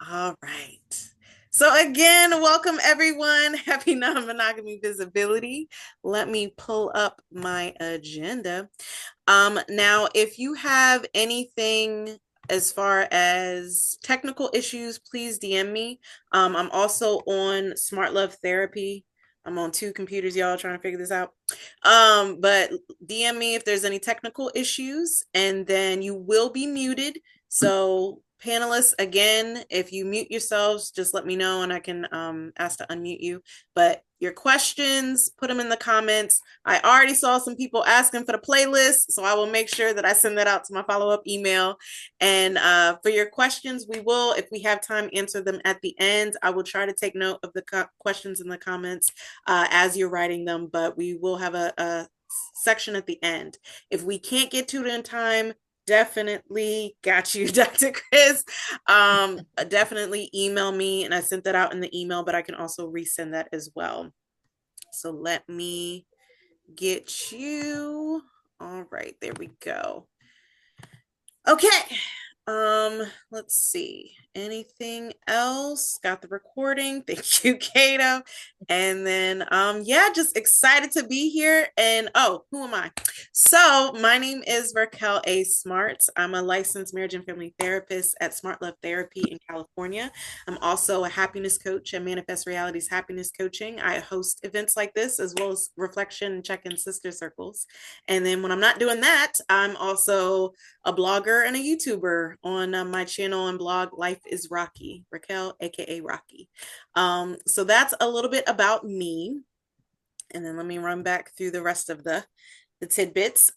All right. So again, welcome everyone. Happy non-monogamy visibility. Let me pull up my agenda. Now, if you have anything as far as technical issues, please DM me. I'm also on Smartt Love therapy. I'm on two computers, y'all, trying to figure this out. But DM me if there's any technical issues, and then you will be muted. So panelists, again, if you mute yourselves, just let me know and I can ask to unmute you. But your questions, put them in the comments. I already saw some people asking for the playlist, so I will make sure that I send that out to my follow-up email. And for your questions, we will, if we have time, answer them at the end. I will try to take note of the questions in the comments as you're writing them, but we will have a section at the end. If we can't get to it in time, definitely got you, Dr. Chris. Definitely email me, and I sent that out in the email, but I can also resend that as well. So let me get you. All right, there we go. Okay. Let's see. Anything else? Got the recording. Thank you, Kato. And then yeah, just excited to be here. And oh, who am I? So my name is Raquel A. Smartt. I'm a licensed marriage and family therapist at Smartt Love Therapy in California. I'm also a happiness coach at Manifest Realities Happiness Coaching. I host events like this as well as reflection and check-in sister circles. And then when I'm not doing that, I'm also a blogger and a YouTuber on my channel and blog LifeIsRocqi, Raquel, aka Rocqi. So that's a little bit about me. And then let me run back through the rest of the tidbits.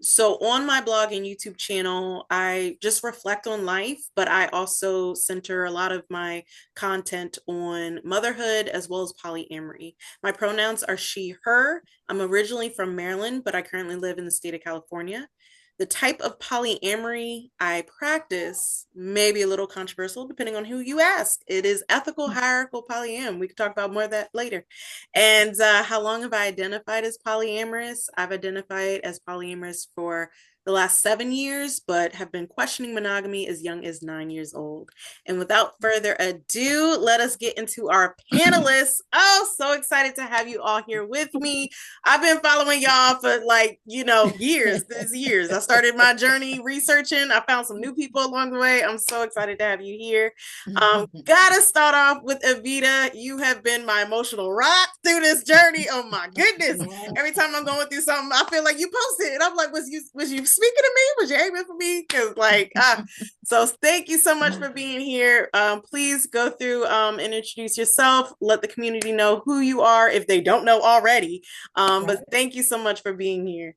So on my blog and YouTube channel, I just reflect on life, but I also center a lot of my content on motherhood as well as polyamory. My pronouns are she, her. I'm originally from Maryland, but I currently live in the state of California. The type of polyamory I practice may be a little controversial depending on who you ask. It is ethical hierarchical polyam. We can talk about more of that later. And how long have I identified as polyamorous? I've identified as polyamorous for the last 7 years, but have been questioning monogamy as young as 9 years old. And without further ado, let us get into our panelists. Oh, so excited to have you all here with me. I've been following y'all for years. These years. I started my journey researching. I found some new people along the way. I'm so excited to have you here. Gotta start off with Evita. You have been my emotional rock through this journey. Oh my goodness. Every time I'm going through something, I feel like you posted it. I'm like, was you speaking to me? Was you aiming for me? Because so thank you so much for being here. Please go through and introduce yourself. Let the community know who you are if they don't know already. But thank you so much for being here.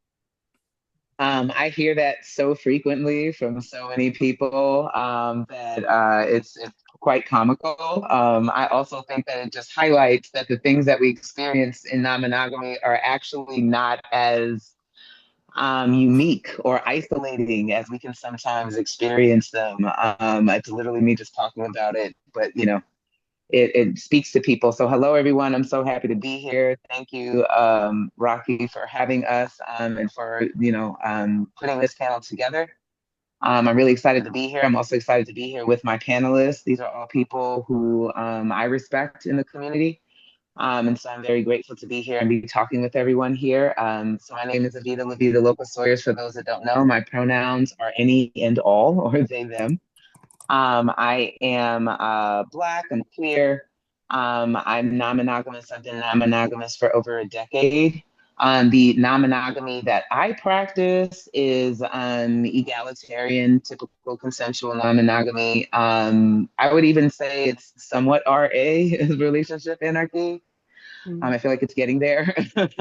I hear that so frequently from so many people that it's quite comical. I also think that it just highlights that the things that we experience in non-monogamy are actually not as unique or isolating as we can sometimes experience them. It's literally me just talking about it, but it speaks to people. So hello, everyone. I'm so happy to be here. Thank you, Rocqi, for having us and for, putting this panel together. I'm really excited to be here. I'm also excited to be here with my panelists. These are all people who I respect in the community. And so I'm very grateful to be here and be talking with everyone here. So my name is Evita Levita Locus Sawyers. For those that don't know, my pronouns are any and all, or they, them. I am Black, I'm queer, I'm non-monogamous. I've been non-monogamous for over a decade. The non-monogamy that I practice is egalitarian, typical consensual non-monogamy. I would even say it's somewhat RA, relationship anarchy. I feel like it's getting there. But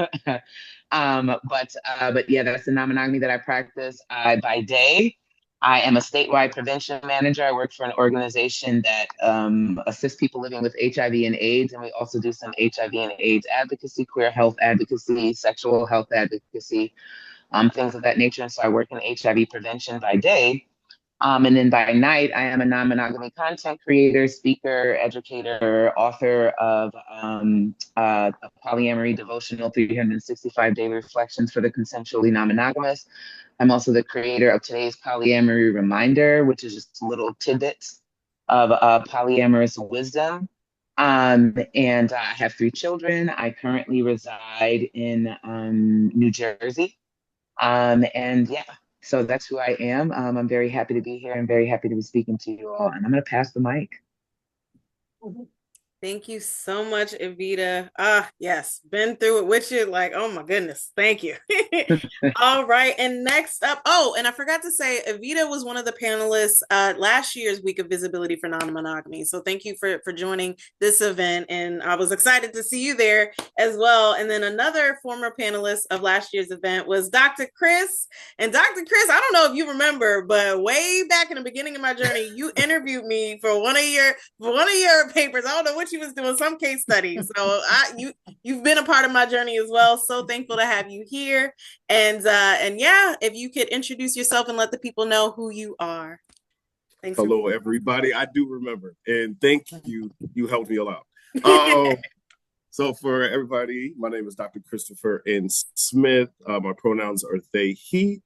yeah, that's the non-monogamy that I practice. By day, I am a statewide prevention manager. I work for an organization that assists people living with HIV and AIDS, and we also do some HIV and AIDS advocacy, queer health advocacy, sexual health advocacy, things of that nature. And so I work in HIV prevention by day. And then by night, I am a non-monogamy content creator, speaker, educator, author of a polyamory devotional 365 day reflections for the consensually non-monogamous. I'm also the creator of today's polyamory reminder, which is just little tidbits of polyamorous wisdom. And I have 3 children. I currently reside in New Jersey. And yeah, so that's who I am. I'm very happy to be here and very happy to be speaking to you all. And I'm going to pass the mic. Thank you so much, Evita. Ah, yes, been through it with you. Like, oh my goodness, thank you. All right, and next up, oh, and I forgot to say, Evita was one of the panelists last year's Week of Visibility for Non-Monogamy. So thank you for joining this event, and I was excited to see you there as well. And then another former panelist of last year's event was Dr. Chris. And Dr. Chris, I don't know if you remember, but way back in the beginning of my journey, you interviewed me for one of your papers. I don't know what you was doing, some case studies. So you've been a part of my journey as well. So thankful to have you here. And yeah, if you could introduce yourself and let the people know who you are. Thanks. Hello, everybody. I do remember, and thank you. You helped me a lot. So for everybody, my name is Dr. Christopher N. Smith. My pronouns are they, he.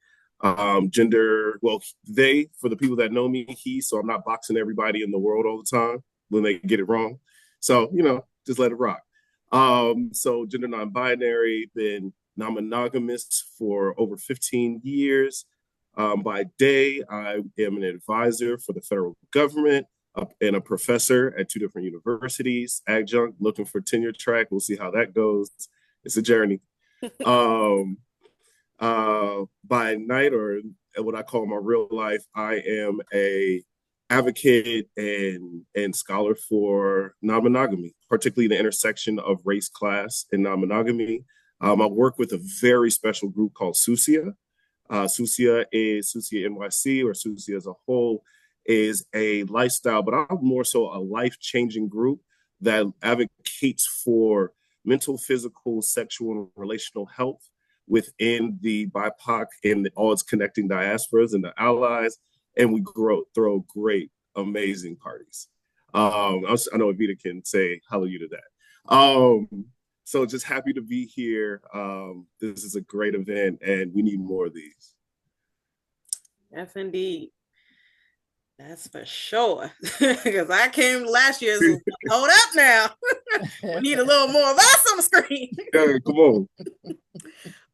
Gender, well, they, for the people that know me, he, so I'm not boxing everybody in the world all the time when they get it wrong. So, just let it rock. So gender non-binary, been non-monogamous for over 15 years. By day, I am an advisor for the federal government and a professor at 2 different universities, adjunct, looking for tenure track. We'll see how that goes. It's a journey. By night, or what I call my real life, I am a advocate and scholar for non-monogamy, particularly the intersection of race, class, and non-monogamy. I work with a very special group called SUSIA. SUSIA NYC, or SUSIA as a whole, is a lifestyle, but I'm more so a life-changing group that advocates for mental, physical, sexual, and relational health within the BIPOC and all its connecting diasporas and the allies, and we throw great, amazing parties. I know Evita can say hallelujah to that. So just happy to be here. This is a great event, and we need more of these. Yes, indeed. That's for sure. Because I came last year, so hold up now. We need a little more of us on the screen. Hey, come on.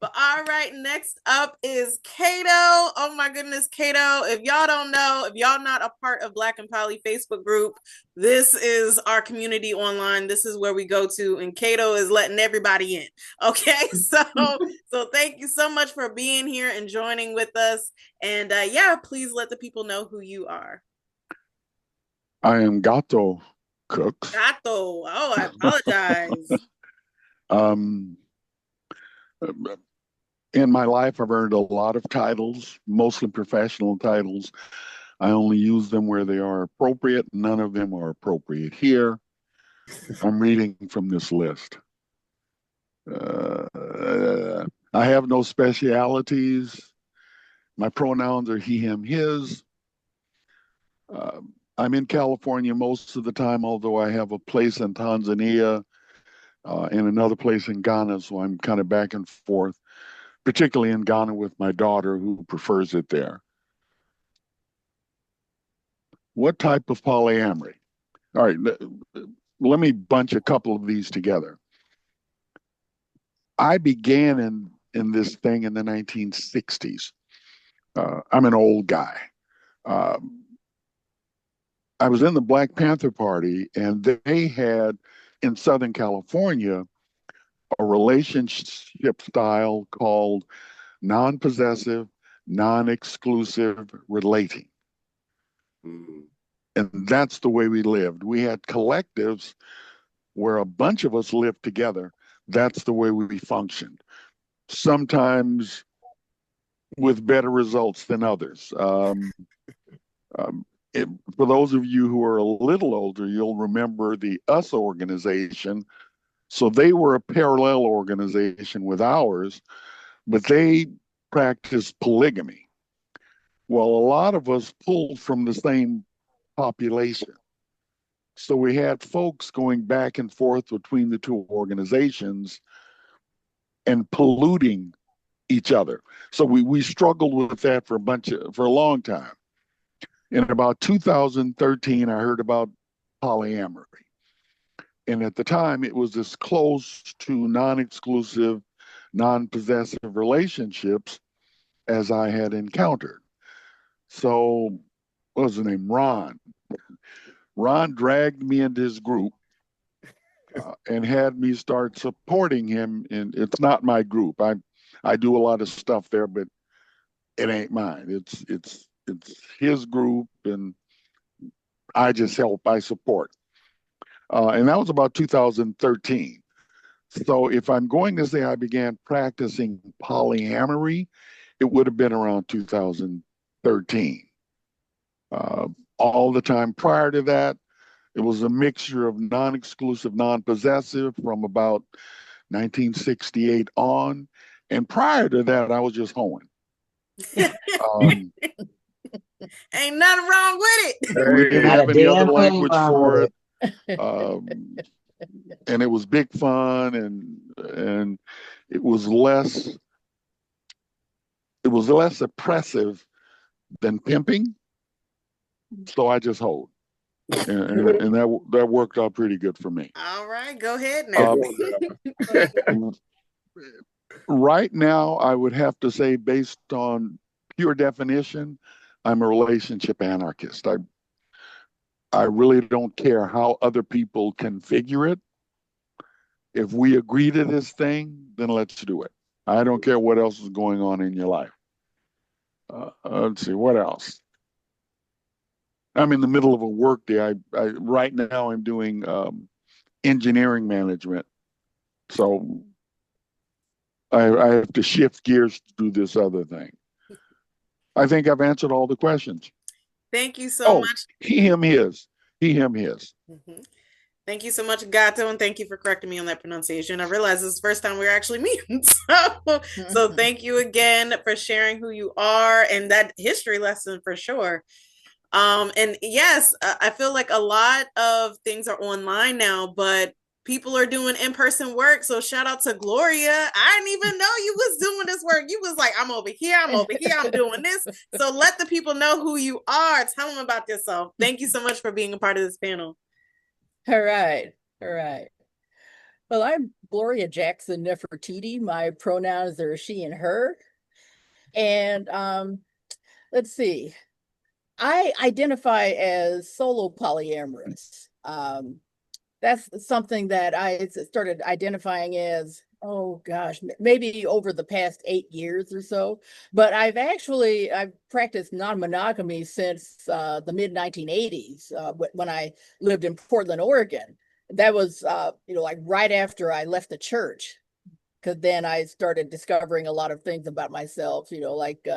But all right, next up is Cato. Oh my goodness, Cato. If y'all don't know, if y'all not a part of Black and Poly Facebook group, this is our community online. This is where we go to, and Cato is letting everybody in. Okay, so thank you so much for being here and joining with us. And yeah, please let the people know who you are. I am Gato Cooks. Gato. Oh, I apologize. In my life, I've earned a lot of titles, mostly professional titles. I only use them where they are appropriate. None of them are appropriate here. I'm reading from this list. I have no specialities. My pronouns are he, him, his. I'm in California most of the time, although I have a place in Tanzania and another place in Ghana, so I'm kind of back and forth, particularly in Ghana with my daughter who prefers it there. What type of polyamory? All right, let me bunch a couple of these together. I began in this thing in the 1960s. I'm an old guy. I was in the Black Panther Party, and they had in Southern California a relationship style called non-possessive, non-exclusive relating. And that's the way we lived. We had collectives where a bunch of us lived together. That's the way we functioned. Sometimes with better results than others. For those of you who are a little older, you'll remember the US organization. So they were a parallel organization with ours, but they practiced polygamy. Well, a lot of us pulled from the same population. So we had folks going back and forth between the two organizations and polluting each other. So we struggled with that for a long time. In about 2013, I heard about polyamory. And at the time, it was as close to non-exclusive, non-possessive relationships as I had encountered. So, what was his name? Ron. Ron dragged me into his group and had me start supporting him. And it's not my group. I do a lot of stuff there, but it ain't mine. It's his group, and I just help. I support. And that was about 2013. So if I'm going to say I began practicing polyamory, it would have been around 2013. All the time prior to that, it was a mixture of non-exclusive, non-possessive from about 1968 on. And prior to that, I was just hoeing. Ain't nothing wrong with it. We didn't have any other language for it. it. And it was big fun, and it was less oppressive than pimping. So I just hoed. And that worked out pretty good for me. All right, go ahead now. Right now, I would have to say, based on pure definition, I'm a relationship anarchist. I really don't care how other people configure it. If we agree to this thing, then let's do it. I don't care what else is going on in your life. Let's see, what else? I'm in the middle of a work day. Right now I'm doing engineering management. So I have to shift gears to do this other thing. I think I've answered all the questions. Thank you so much. He, him, his. He, him, his. Mm-hmm. Thank you so much, Gato, and thank you for correcting me on that pronunciation. I realized this is the first time we're actually meeting. So thank you again for sharing who you are and that history lesson for sure. And yes, I feel like a lot of things are online now, but people are doing in-person work. So shout out to Gloria. I didn't even know you was doing this work. You was like, I'm over here, I'm doing this. So let the people know who you are. Tell them about yourself. Thank you so much for being a part of this panel. All right. Well, I'm Gloria Jackson Nefertiti. My pronouns are she and her. And let's see. I identify as solo polyamorous. That's something that I started identifying as, oh gosh, maybe over the past 8 years or so. But I've practiced non-monogamy since the mid-1980s when I lived in Portland, Oregon. That was, like right after I left the church, because then I started discovering a lot of things about myself, like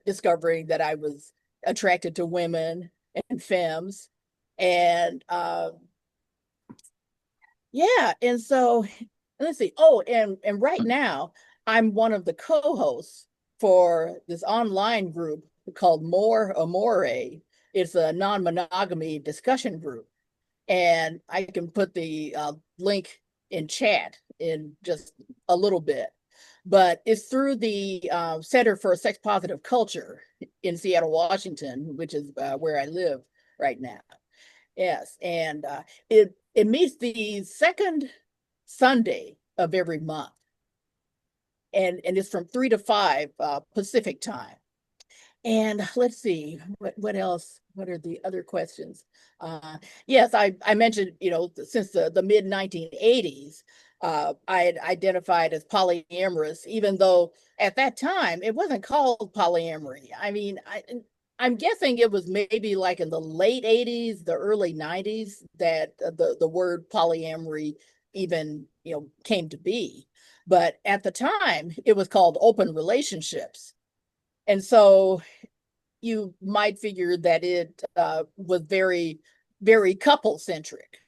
discovering that I was attracted to women and femmes. And yeah, and so let's see. Oh, and right now I'm one of the co-hosts for this online group called More Amore. It's a non-monogamy discussion group. And I can put the link in chat in just a little bit. But it's through the Center for Sex Positive Culture in Seattle, Washington, which is where I live right now. Yes, and it meets the second Sunday of every month, and it's from 3 to 5 Pacific time. And let's see, what else? What are the other questions? Yes, I mentioned, since the mid-1980s, I had identified as polyamorous, even though at that time it wasn't called polyamory. I mean, I'm guessing it was maybe like in the late 80s, the early 90s that the word polyamory even, came to be. But at the time, it was called open relationships. And so you might figure that it was very, very couple centric.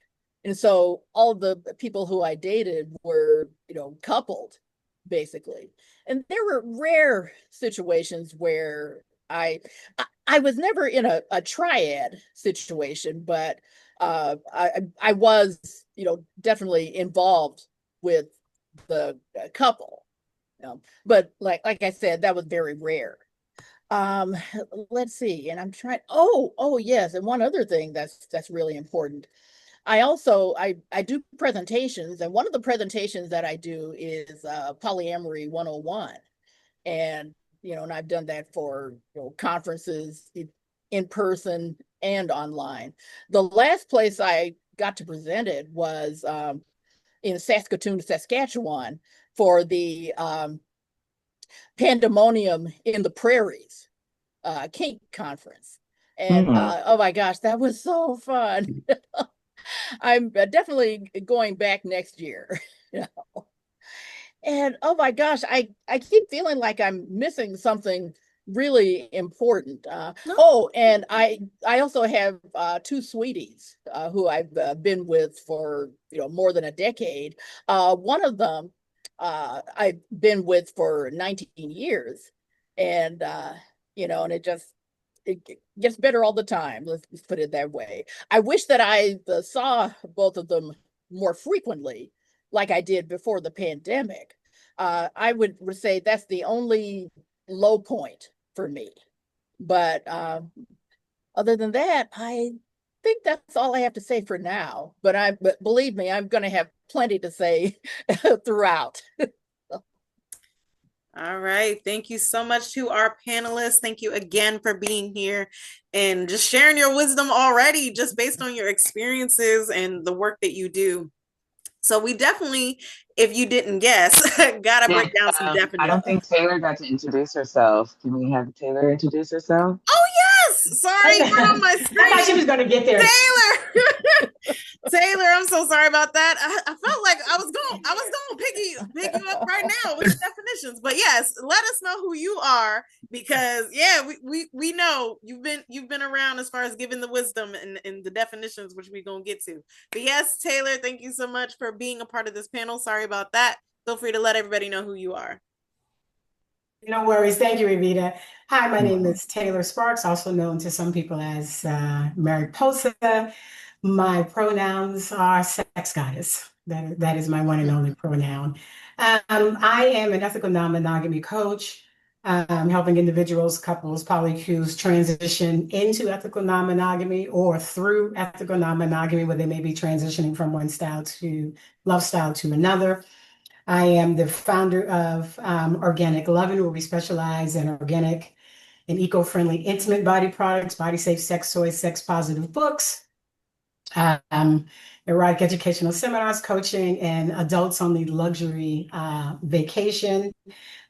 And so all the people who I dated were, coupled, basically. And there were rare situations where I was never in a triad situation, but I was, definitely involved with the couple. But like I said, that was very rare. Um, let's see, and I'm trying. Oh yes, and one other thing that's really important. I do presentations, and one of the presentations that I do is polyamory 101. And and I've done that for conferences in person and online. The last place I got to present it was in Saskatoon, Saskatchewan, for the Pandemonium in the Prairies kink conference. And oh my gosh, that was so fun. I'm definitely going back next year. And oh my gosh, I keep feeling like I'm missing something really important. And I also have two sweeties who I've been with for more than a decade. One of them I've been with for 19 years, and and it gets better all the time. Let's put it that way. I wish that I saw both of them more frequently, like I did before the pandemic. I would say that's the only low point for me. But other than that, I think that's all I have to say for now. But believe me, I'm going to have plenty to say throughout. All right. Thank you so much to our panelists. Thank you again for being here and just sharing your wisdom already, just based on your experiences and the work that you do. So we definitely, if you didn't guess, gotta break down some definitions. I don't think Taylor got to introduce herself. Can we have Taylor introduce herself? Oh yes, sorry, you're on my screen. I thought she was going to get there. Taylor, I'm so sorry about that. I felt like I was going to pick you up right now with definitions. But yes, let us know who you are, because we know you've been around as far as giving the wisdom and the definitions, which we're gonna get to. But yes, Taylor, thank you so much for being a part of this panel. Sorry about that. Feel free to let everybody know who you are. No worries. Thank you, Evita. Hi, my name is Taylor Sparks, also known to some people as Mariposa. My pronouns are sex goddess. That is my one and only pronoun. I am an ethical non-monogamy coach, helping individuals, couples, polycues transition into ethical non-monogamy or through ethical non-monogamy, where they may be transitioning from one love style to another. I am the founder of Organic Lovin', where we specialize in organic and eco-friendly intimate body products, body safe sex toys, sex positive books, erotic educational seminars, coaching, and adults only luxury vacation.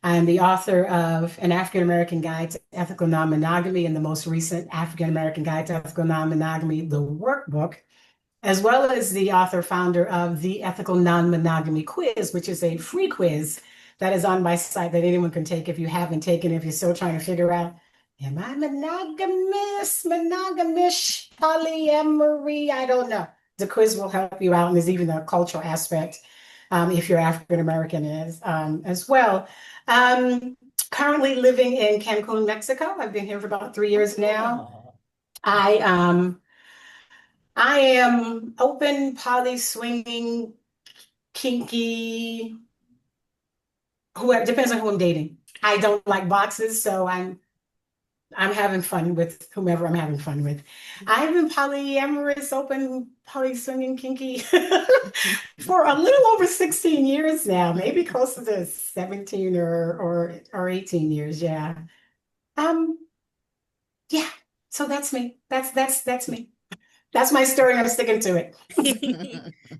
I'm the author of An African American Guide to Ethical Non-Monogamy and the most recent African American Guide to Ethical Non-Monogamy, the workbook, as well as the founder of the Ethical Non-Monogamy Quiz, which is a free quiz that is on my site that anyone can take if you haven't taken it, if you're still trying to figure out, am I monogamish, polyamory? I don't know. The quiz will help you out, and there's even a cultural aspect if you're African American as well. Currently living in Cancun, Mexico. I've been here for about 3 years now. I am open, poly, swinging, kinky. Whoever, depends on who I'm dating. I don't like boxes, so I'm having fun with whomever I'm having fun with. I've been polyamorous, open, poly, swinging, kinky for a little over 16 years now, maybe closer to 17 or 18 years. Yeah. Yeah. So that's me. That's me. That's my story. I'm sticking to it.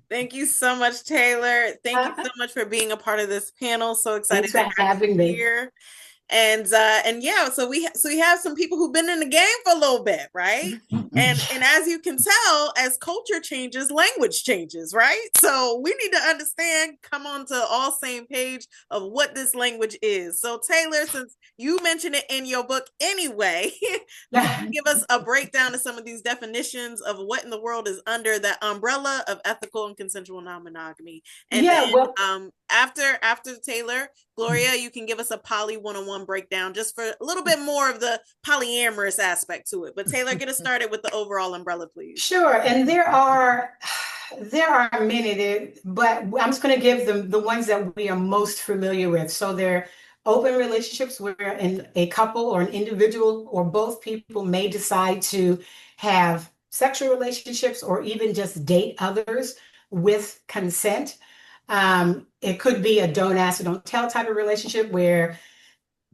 Thank you so much, Taylor. Thank you so much for being a part of this panel. So excited Thanks for having me here. And yeah, so we have some people who've been in the game for a little bit, right? And as you can tell, as culture changes, language changes, right? So we need to understand, come on to all same page of what this language is. So Taylor, since you mentioned it in your book anyway, give us a breakdown of some of these definitions of what in the world is under that umbrella of ethical and consensual non-monogamy. And after Taylor, Gloria, you can give us a poly 101 breakdown just for a little bit more of the polyamorous aspect to it. But Taylor, get us started with the overall umbrella, please. Sure, and there are many there, but I'm just going to give them the ones that we are most familiar with. So they're open relationships where a couple or an individual or both people may decide to have sexual relationships or even just date others with consent. It could be a don't ask, don't tell type of relationship where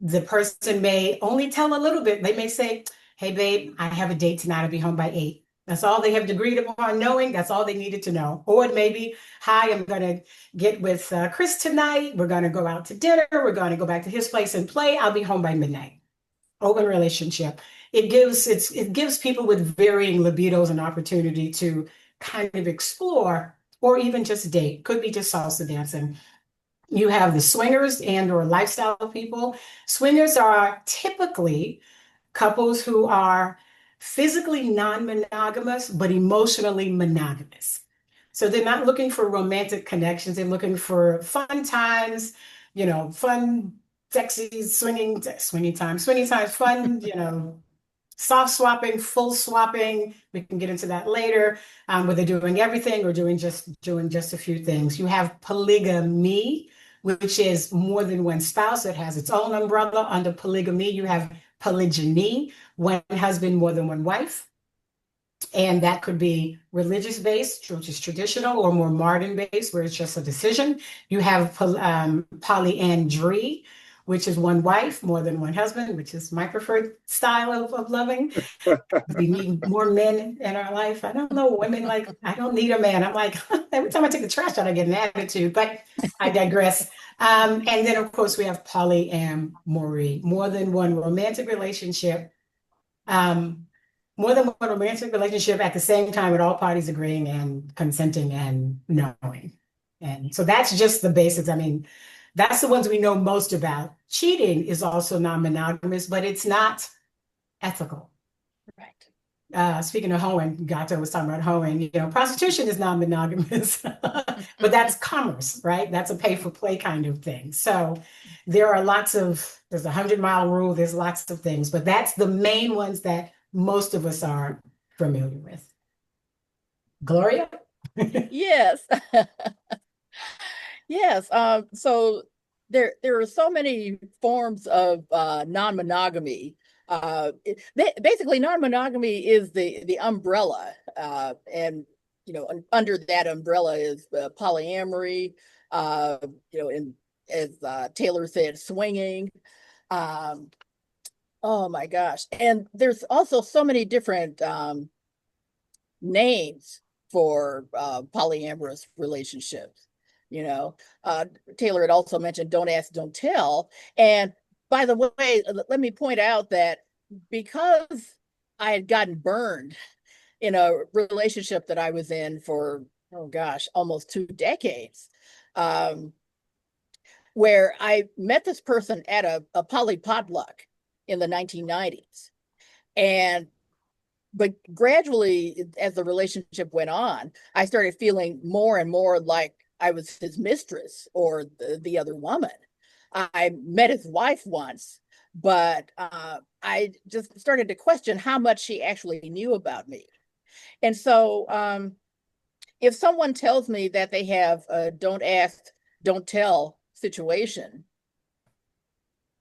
the person may only tell a little bit. They may say, "Hey, babe, I have a date tonight. I'll be home by 8." That's all they have agreed upon knowing. That's all they needed to know. Or it may be, "Hi, I'm going to get with Chris tonight. We're going to go out to dinner. We're going to go back to his place and play. I'll be home by midnight." Open relationship. It gives people with varying libidos an opportunity to kind of explore or even just date. Could be just salsa dancing. You have the swingers and or lifestyle people. Swingers are typically couples who are physically non-monogamous, but emotionally monogamous. So they're not looking for romantic connections. They're looking for fun times, fun, sexy, swinging times, fun, soft swapping, full swapping. We can get into that later, where they're doing everything or doing just a few things. You have polygamy, which is more than one spouse. It has its own umbrella. Under polygamy, you have polygyny, one husband, more than one wife. And that could be religious based, which is traditional, or more modern based, where it's just a decision. You have polyandry, which is one wife, more than one husband, which is my preferred style of loving. We need more men in our life. I don't know, women like, I don't need a man. I'm like, every time I take the trash out, I get an attitude, but I digress. And then, of course, we have polyamory, more than one romantic relationship. More than one romantic relationship at the same time with all parties agreeing and consenting and knowing. And so that's just the basics. I mean, that's the ones we know most about. Cheating is also non-monogamous, but it's not ethical. Right. Speaking of hoeing, Gato was talking about hoeing, prostitution is non-monogamous, but that's commerce, right? That's a pay-for-play kind of thing. So there's a 100-mile rule, there's lots of things, but that's the main ones that most of us are familiar with. Gloria? Yes. Yes. So there are so many forms of non-monogamy. Basically, non-monogamy is the umbrella, and under that umbrella is polyamory. And as Taylor said, swinging. Oh my gosh! And there's also so many different names for polyamorous relationships. Taylor had also mentioned don't ask, don't tell. And by the way, let me point out that because I had gotten burned in a relationship that I was in for, oh gosh, almost 2 decades, where I met this person at a poly potluck in the 1990s. But gradually, as the relationship went on, I started feeling more and more like I was his mistress or the other woman. I met his wife once, but I just started to question how much she actually knew about me. And so if someone tells me that they have a don't ask, don't tell situation,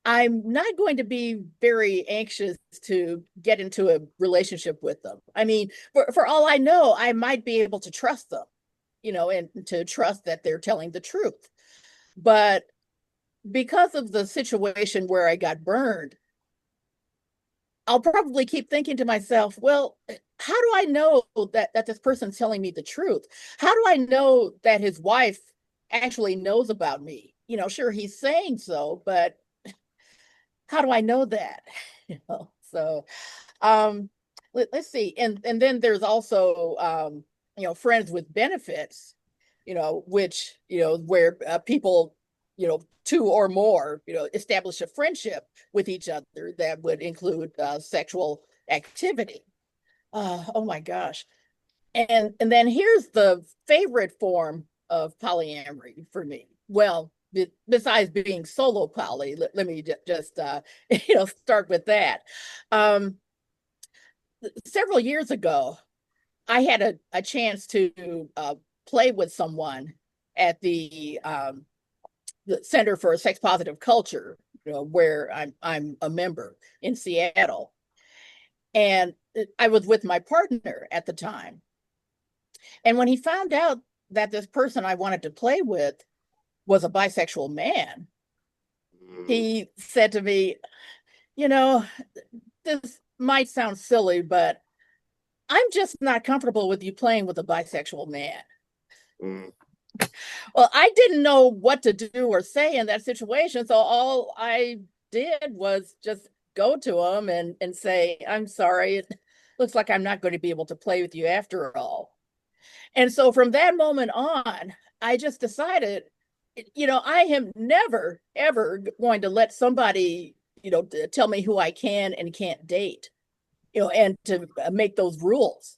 I'm not going to be very anxious to get into a relationship with them. I mean, for all I know, I might be able to trust them, and to trust that they're telling the truth. But because of the situation where I got burned, I'll probably keep thinking to myself, well, how do I know that this person's telling me the truth? How do I know that his wife actually knows about me? Sure, he's saying so, but how do I know that? So let's see. And then there's also friends with benefits, which where people 2 or more establish a friendship with each other that would include sexual activity. Oh my gosh. And then here's the favorite form of polyamory for me. well, besides being solo poly, let me just start with that. Several years ago, I had a chance to play with someone at the Center for Sex Positive Culture, where I'm a member in Seattle. And I was with my partner at the time. And when he found out that this person I wanted to play with was a bisexual man, he said to me, this might sound silly, but I'm just not comfortable with you playing with a bisexual man. Mm. Well, I didn't know what to do or say in that situation. So all I did was just go to him and say, I'm sorry, it looks like I'm not going to be able to play with you after all. And so from that moment on, I just decided, I am never, ever going to let somebody, tell me who I can and can't date, and to make those rules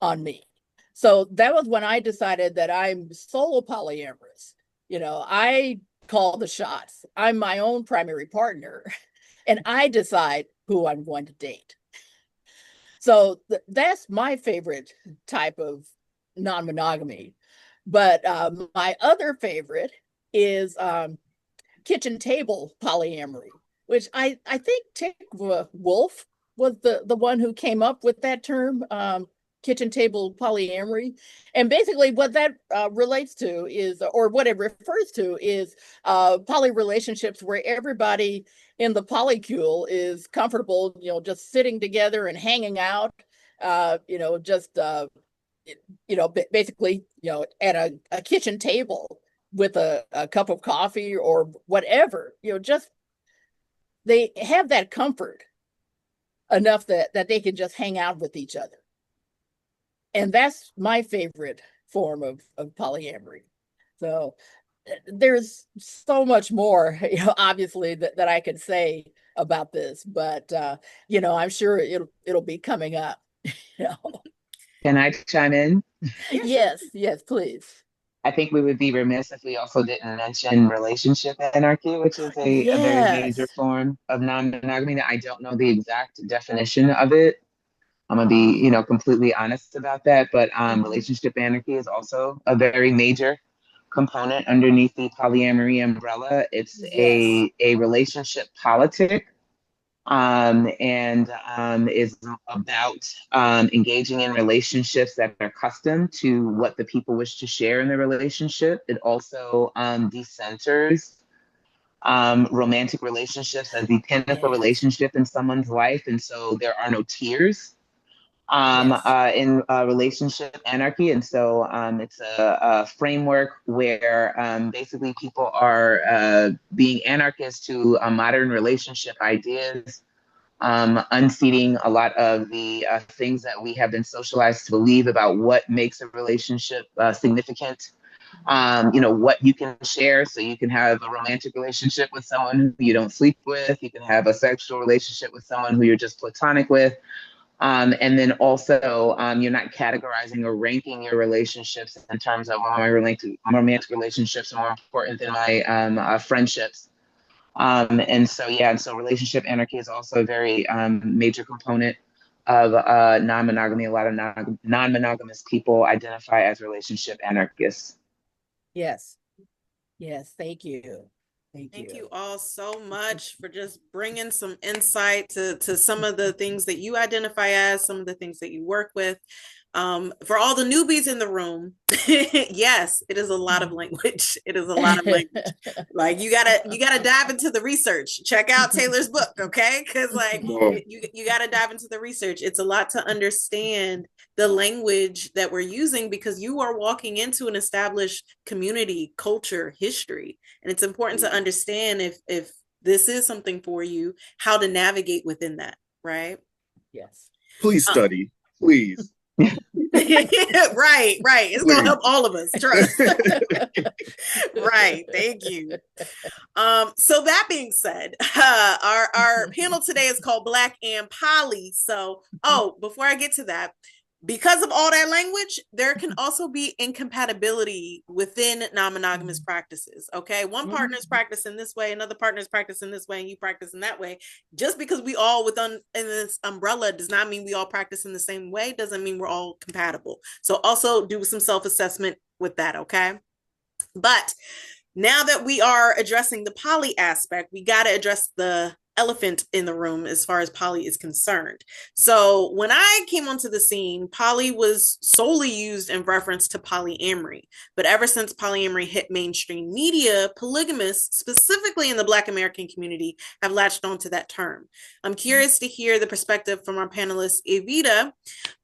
on me. So that was when I decided that I'm solo polyamorous. I call the shots. I'm my own primary partner, and I decide who I'm going to date. So that's my favorite type of non-monogamy. But my other favorite is kitchen table polyamory, which I think Tick Wolf was the one who came up with that term, kitchen table polyamory. And basically what that relates to is, or what it refers to is poly relationships where everybody in the polycule is comfortable, just sitting together and hanging out, basically, at a kitchen table with a cup of coffee or whatever, just they have that comfort enough that they can just hang out with each other. And that's my favorite form of polyamory. So there's so much more, obviously that I could say about this, but I'm sure it'll be coming up. Can I chime in? Yes, please. I think we would be remiss if we also didn't mention relationship anarchy, which is a very major Yes. form of non-monogamy. I don't know the exact definition of it. I'm gonna be, completely honest about that. But relationship anarchy is also a very major component underneath the polyamory umbrella. It's Yes. a relationship politic, and is about engaging in relationships that are custom to what the people wish to share in the relationship. It also decenters romantic relationships as the pinnacle Yes. relationship in someone's life, and so there are no tiers Yes. in relationship anarchy. And so it's a framework where basically people are being anarchists to modern relationship ideas, unseating a lot of the things that we have been socialized to believe about what makes a relationship significant. What you can share. So you can have a romantic relationship with someone who you don't sleep with. You can have a sexual relationship with someone who you're just platonic with. And then also, you're not categorizing or ranking your relationships in terms of my romantic relationships are more important than my friendships. And so relationship anarchy is also a very major component of non-monogamy. A lot of non-monogamous people identify as relationship anarchists. Yes. Thank you. Thank you all so much for just bringing some insight to some of the things that you identify as, some of the things that you work with. For all the newbies in the room, yes, it is a lot of language. It is a lot of language. Like you gotta dive into the research. Check out Taylor's book, okay? Because you gotta dive into the research. It's a lot to understand the language that we're using because you are walking into an established community, culture, history, and it's important to understand if this is something for you, how to navigate within that, right? Yes. Please study, please. Right. It's gonna help all of us, trust. Right. Thank you. So that being said, our panel today is called Black and Poly. So, before I get to that, because of all that language, there can also be incompatibility within non-monogamous practices. Okay. One partner is practicing this way, another partner is practicing this way, and you practicing that way. Just because we all within in this umbrella does not mean we all practice in the same way, doesn't mean we're all compatible. So also do some self-assessment with that. Okay. But now that we are addressing the poly aspect, we got to address the elephant in the room as far as poly is concerned. So when I came onto the scene, poly was solely used in reference to polyamory. But ever since polyamory hit mainstream media, polygamists, specifically in the Black American community, have latched onto that term. I'm curious to hear the perspective from our panelist, Evita,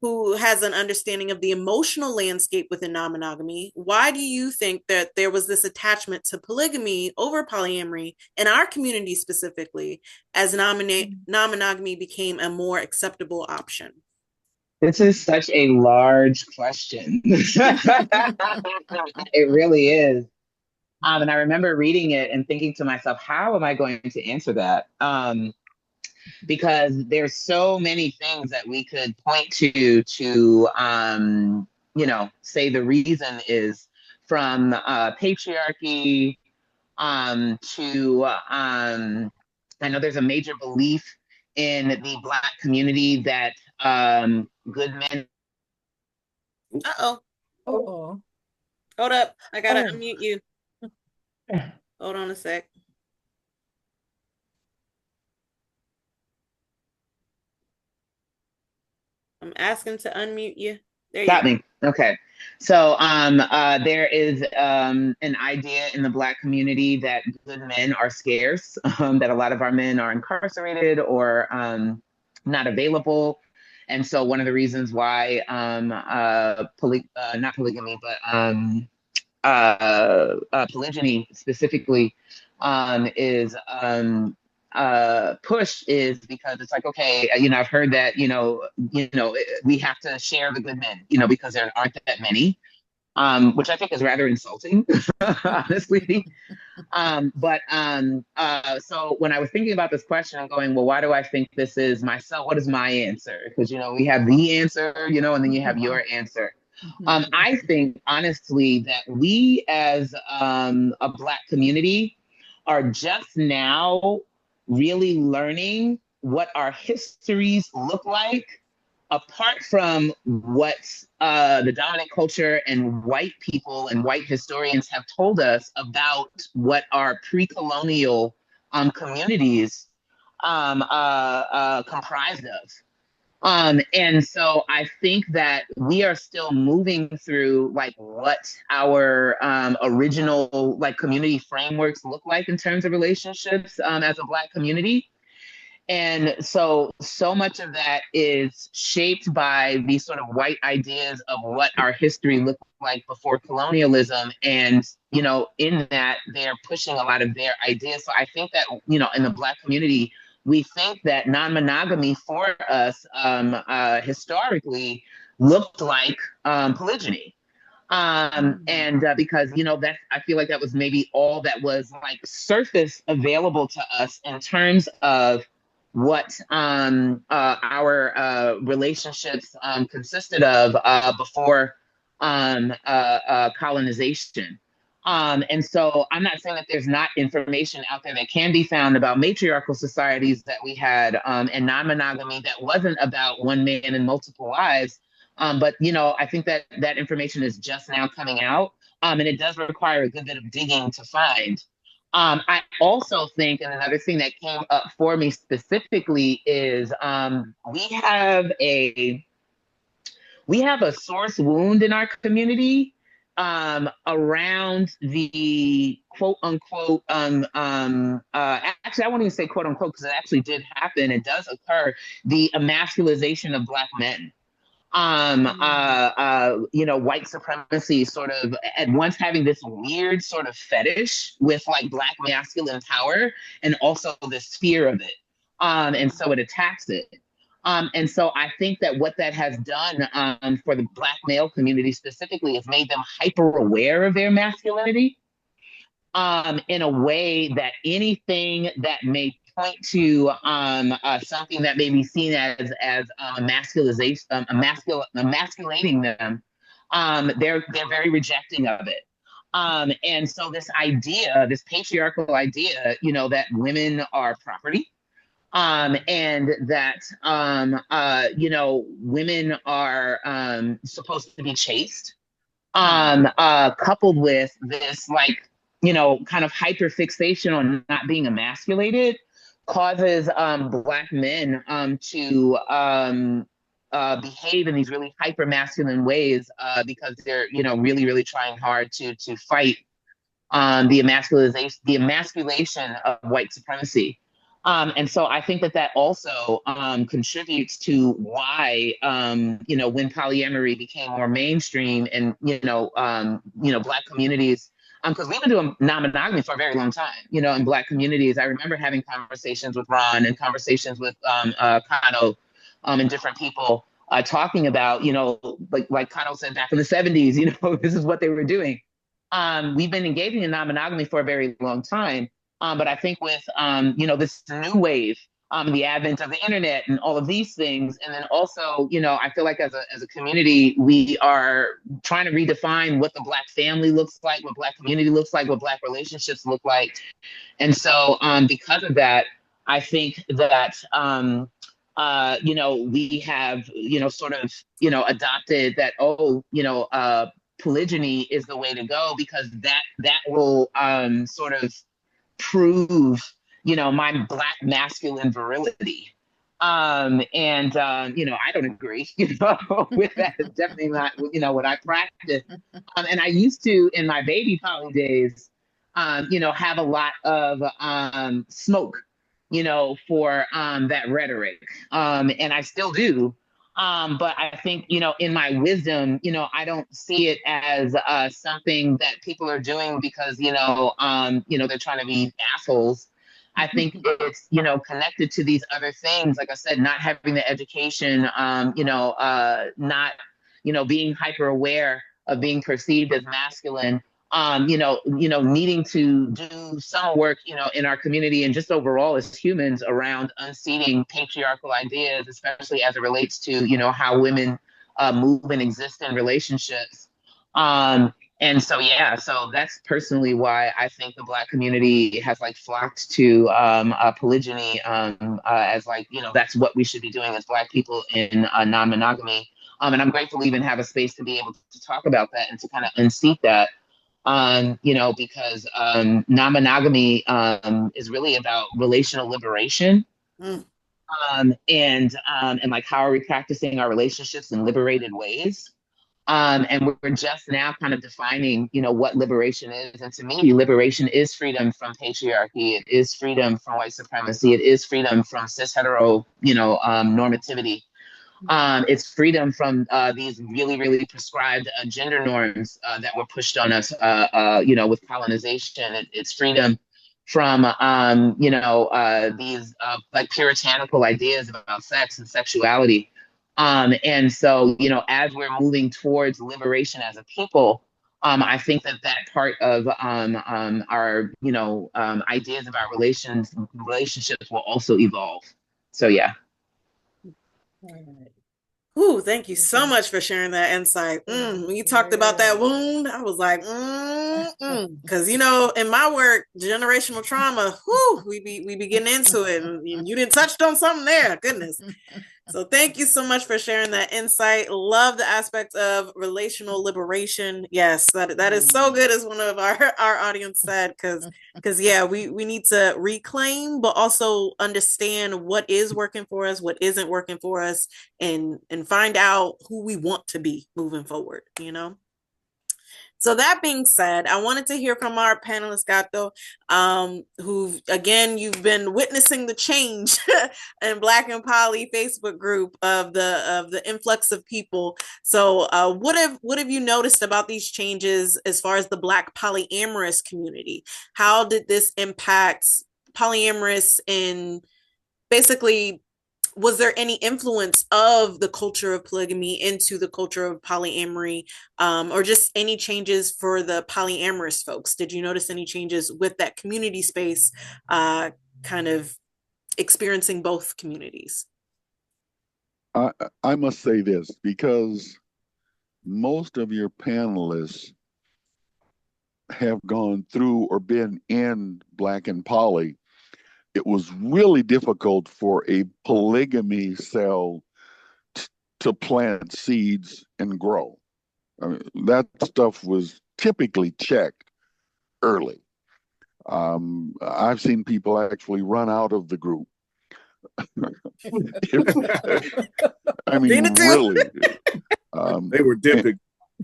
who has an understanding of the emotional landscape within non-monogamy. Why do you think that there was this attachment to polygamy over polyamory in our community specifically, as non-monogamy became a more acceptable option? This is such a large question. It really is. And I remember reading it and thinking to myself, how am I going to answer that? Because there's so many things that we could point to, say the reason is from patriarchy to, I know there's a major belief in the Black community that good men. Uh-oh. Uh-oh. Hold up. I gotta unmute you. Hold on a sec. I'm asking to unmute you. There you Got go. me. Okay. So there is an idea in the Black community that good men are scarce, that a lot of our men are incarcerated or not available. And so one of the reasons why not polygamy, but polygyny specifically is pushed is because it's like, okay, I've heard that, we have to share the good men, because there aren't that many, which I think is rather insulting, honestly. So when I was thinking about this question, I'm going, well, why do I think this is myself? What is my answer? Because, we have the answer, and then you have your answer. I think, honestly, that we as a Black community are just now really learning what our histories look like, apart from what the dominant culture and white people and white historians have told us about what our pre-colonial communities comprised of. And so I think that we are still moving through like what our original like community frameworks look like in terms of relationships as a Black community. And so much of that is shaped by these sort of white ideas of what our history looked like before colonialism. And, in that they're pushing a lot of their ideas. So I think that, in the Black community, we think that non-monogamy for us historically looked like polygyny. Because, that I feel like that was maybe all that was like surface available to us in terms of what our relationships consisted of before colonization. And so I'm not saying that there's not information out there that can be found about matriarchal societies that we had and non-monogamy that wasn't about one man and multiple wives. But, I think that that information is just now coming out, and it does require a good bit of digging to find. I also think, and another thing that came up for me specifically is we have a source wound in our community around the quote unquote actually I won't even say quote unquote because it actually did happen. It does occur, the emasculization of Black men. White supremacy sort of at once having this weird sort of fetish with like Black masculine power and also this fear of it. And so it attacks it. And so I think that what that has done for the Black male community specifically is made them hyper aware of their masculinity in a way that anything that may point to something that may be seen as emasculization, emasculating them, they're very rejecting of it. And so this idea, this patriarchal idea, that women are property, and that women are supposed to be chaste, coupled with this kind of hyper fixation on not being emasculated, causes Black men to behave in these really hyper masculine ways, because they're really really trying hard to fight the emasculation of white supremacy. And so I think that also contributes to why when polyamory became more mainstream, and Black communities, because we've been doing non-monogamy for a very long time, in Black communities. I remember having conversations with Ron and conversations with Kano, and different people talking about, like Kano said back in the 70s, this is what they were doing. We've been engaging in non-monogamy for a very long time. But I think with, this new wave, the advent of the internet and all of these things, and then also, I feel like as a community, we are trying to redefine what the Black family looks like, what Black community looks like, what Black relationships look like. And so because of that, I think that, we have, sort of, adopted that, polygyny is the way to go, because that will sort of prove, my Black masculine virility. I don't agree, with that. It's definitely not, what I practice. And I used to, in my baby poly days, have a lot of smoke, for that rhetoric. And I still do. But I think, in my wisdom, I don't see it as something that people are doing because, they're trying to be assholes. I think it's, connected to these other things. Like I said, not having the education, not, being hyper aware of being perceived as masculine, needing to do some work, in our community and just overall as humans around unseating patriarchal ideas, especially as it relates to, how women move and exist in relationships. And so, so that's personally why I think the Black community has flocked to polygyny as that's what we should be doing as Black people in non-monogamy. And I'm grateful to even have a space to be able to talk about that and to kind of unseat that. Because non-monogamy is really about relational liberation. And how are we practicing our relationships in liberated ways? And we're just now kind of defining, what liberation is. And to me, liberation is freedom from patriarchy. It is freedom from white supremacy. It is freedom from cis hetero, normativity. It's freedom from these really, really prescribed gender norms that were pushed on us, with colonization. It's freedom from, these puritanical ideas about sex and sexuality. And so, as we're moving towards liberation as a people, I think that part of our, ideas about relationships will also evolve. So, yeah. Ooh, thank you so much for sharing that insight. When you talked about that wound, I was like, because in my work, generational trauma, we be getting into it, and you didn't touched on something there. Goodness. So thank you so much for sharing that insight. Love the aspect of relational liberation. Yes, that is so good, as one of our audience said, because we need to reclaim, but also understand what is working for us, what isn't working for us, and find out who we want to be moving forward, So that being said, I wanted to hear from our panelist, Gato, who, again, you've been witnessing the change in Black and Poly Facebook group of the influx of people. So what have you noticed about these changes as far as the Black polyamorous community? How did this impact polyamorous, in basically, was there any influence of the culture of polygamy into the culture of polyamory, or just any changes for the polyamorous folks? Did you notice any changes with that community space kind of experiencing both communities? I must say this, because most of your panelists have gone through or been in Black and Poly. It was really difficult for a polygamy cell to plant seeds and grow. I mean, that stuff was typically checked early. I've seen people actually run out of the group. I mean, really. They were dipping.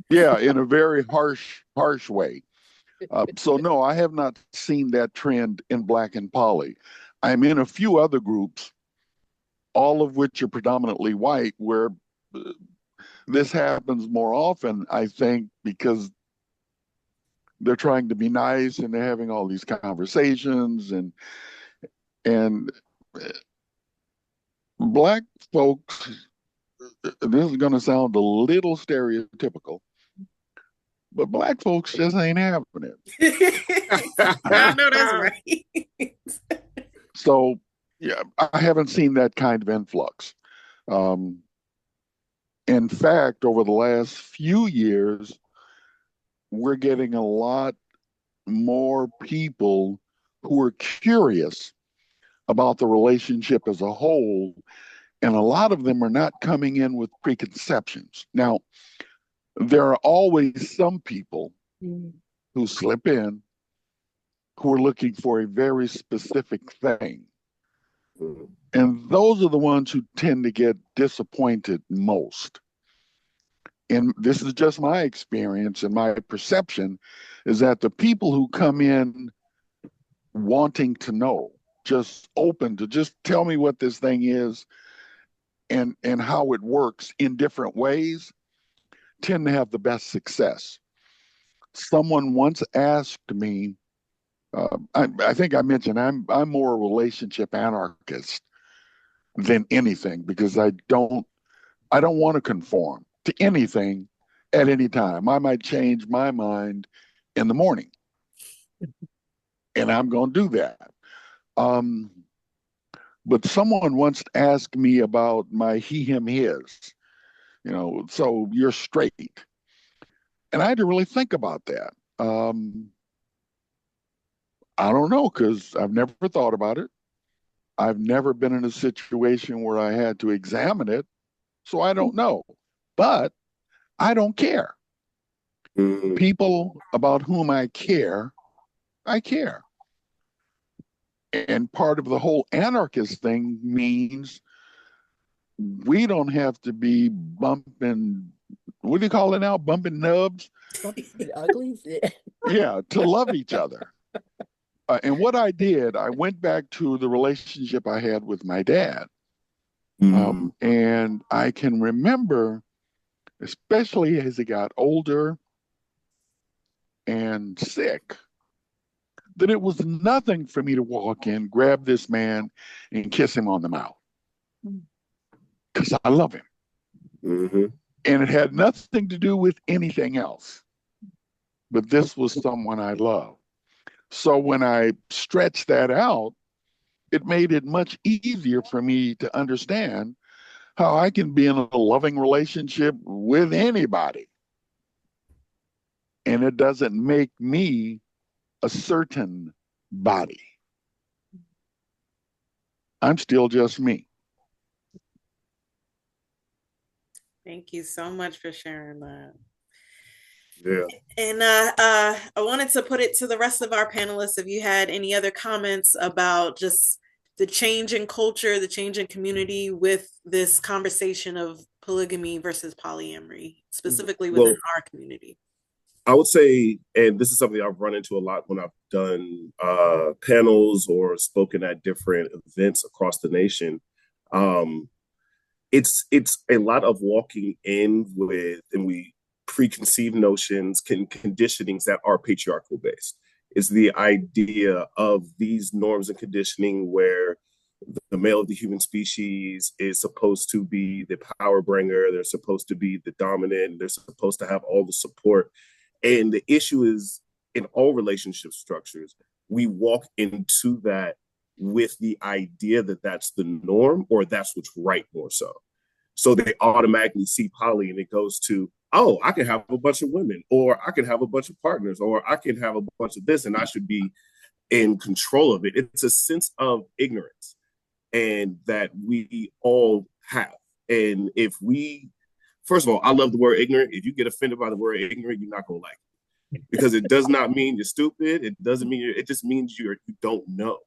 Yeah, in a very harsh way. So no, I have not seen that trend in Black and Poly. I'm in a few other groups, all of which are predominantly white, where this happens more often, I think, because they're trying to be nice and they're having all these conversations, and Black folks, this is going to sound a little stereotypical, but Black folks just ain't having it. I know that's right. So, yeah, I haven't seen that kind of influx. In fact, over the last few years, we're getting a lot more people who are curious about the relationship as a whole, and a lot of them are not coming in with preconceptions. Now, there are always some people who slip in who are looking for a very specific thing. And those are the ones who tend to get disappointed most. And this is just my experience and my perception, is that the people who come in wanting to know, just open to just tell me what this thing is and how it works in different ways, tend to have the best success. Someone once asked me, I think I mentioned I'm more a relationship anarchist than anything, because I don't want to conform to anything at any time. I might change my mind in the morning, and I'm going to do that. But someone once asked me about my he, him, his, so you're straight. And I had to really think about that. I don't know, because I've never thought about it. I've never been in a situation where I had to examine it, so I don't know. But I don't care. People about whom I care, I care. And part of the whole anarchist thing means we don't have to be bumping, what do you call it now? Bumping nubs? Uglies? Yeah, to love each other. And what I did, I went back to the relationship I had with my dad. And I can remember, especially as he got older and sick, that it was nothing for me to walk in, grab this man, and kiss him on the mouth, because I love him. And it had nothing to do with anything else. But this was someone I love. So when I stretched that out, it made it much easier for me to understand how I can be in a loving relationship with anybody. And it doesn't make me a certain body. I'm still just me. Thank you so much for sharing that. Yeah. And I wanted to put it to the rest of our panelists, if you had any other comments about just the change in culture, the change in community with this conversation of polygamy versus polyamory, specifically within our community. I would say, and this is something I've run into a lot when I've done panels or spoken at different events across the nation. It's a lot of walking in with, and we preconceived notions, conditionings that are patriarchal based. Is the idea of these norms and conditioning where the male of the human species is supposed to be the power bringer, they're supposed to be the dominant, they're supposed to have all the support. And the issue is, in all relationship structures, we walk into that with the idea that that's the norm or that's what's right more so. So they automatically see poly and it goes to, oh, I can have a bunch of women, or I can have a bunch of partners, or I can have a bunch of this, and I should be in control of it. It's a sense of ignorance and that we all have. And if we, first of all, I love the word ignorant. If you get offended by the word ignorant, you're not going to like it because it does not mean you're stupid. It doesn't mean it just means you don't know.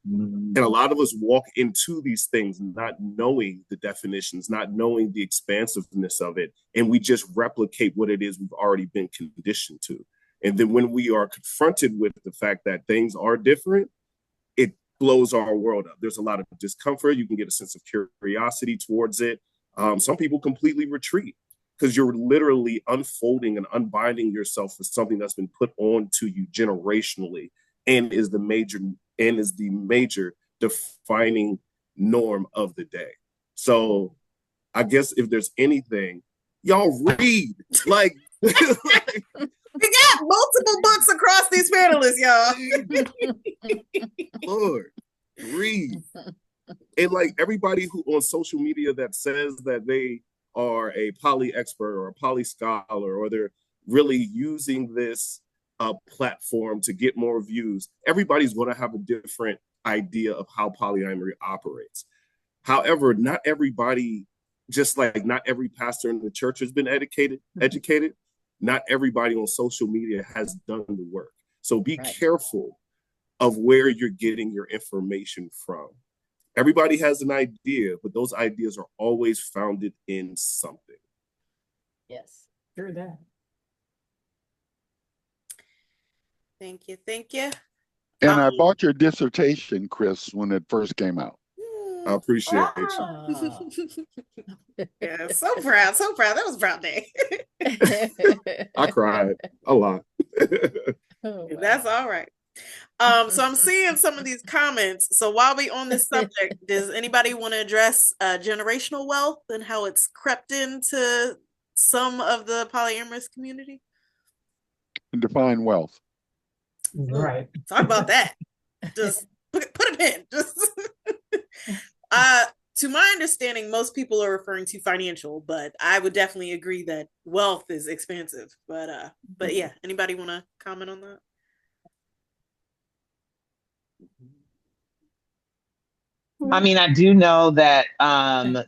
And a lot of us walk into these things not knowing the definitions, not knowing the expansiveness of it. And we just replicate what it is we've already been conditioned to. And then when we are confronted with the fact that things are different, it blows our world up. There's a lot of discomfort. You can get a sense of curiosity towards it. Some people completely retreat because you're literally unfolding and unbinding yourself for something that's been put on to you generationally and is the major defining norm of the day. So I guess if there's anything, y'all read. Like we got multiple books across these panelists, y'all. Lord, read. And like everybody who on social media that says that they are a poly expert or a poly scholar, or they're really using this platform to get more views, everybody's going to have a different idea of how polyamory operates. However, not everybody, just like not every pastor in the church has been educated, not everybody on social media has done the work. So be careful of where you're getting your information from. Everybody has an idea, but those ideas are always founded in something. Yes, true that. Thank you. Thank you. And I bought your dissertation, Chris, when it first came out. I appreciate you. Yeah, so proud. So proud. That was a proud day. I cried a lot. Oh, wow. That's all right. So I'm seeing some of these comments. So while we on this subject, does anybody want to address generational wealth and how it's crept into some of the polyamorous community? Define wealth. Right. Talk about that. Just put a pin. Just to my understanding, most people are referring to financial, but I would definitely agree that wealth is expansive. But yeah, anybody want to comment on that? I mean, I do know that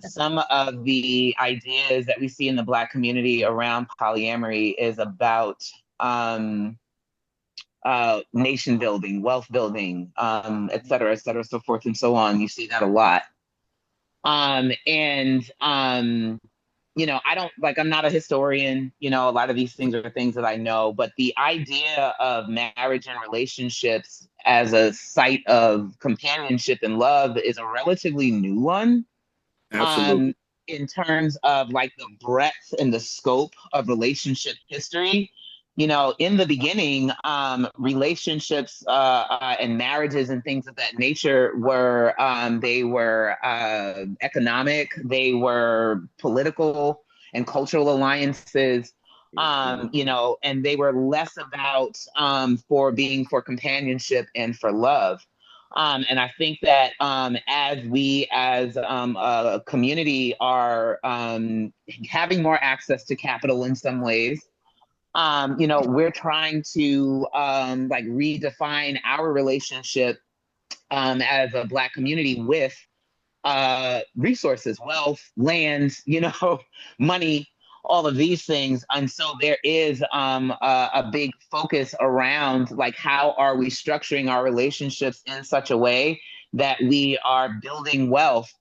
some of the ideas that we see in the Black community around polyamory is about nation building, wealth building, et cetera, so forth and so on. You see that a lot. You know, I'm not a historian, you know, a lot of these things are things that I know, but the idea of marriage and relationships as a site of companionship and love is a relatively new one. Absolutely. In terms of like the breadth and the scope of relationship history. You know, in the beginning, relationships and marriages and things of that nature were, they were economic, they were political and cultural alliances, you know, and they were less about for companionship and for love. And I think that as we as a community are having more access to capital in some ways, you know, we're trying to like redefine our relationship as a Black community with resources, wealth, land, you know, money, all of these things. And so there is a big focus around like, how are we structuring our relationships in such a way that we are building wealth?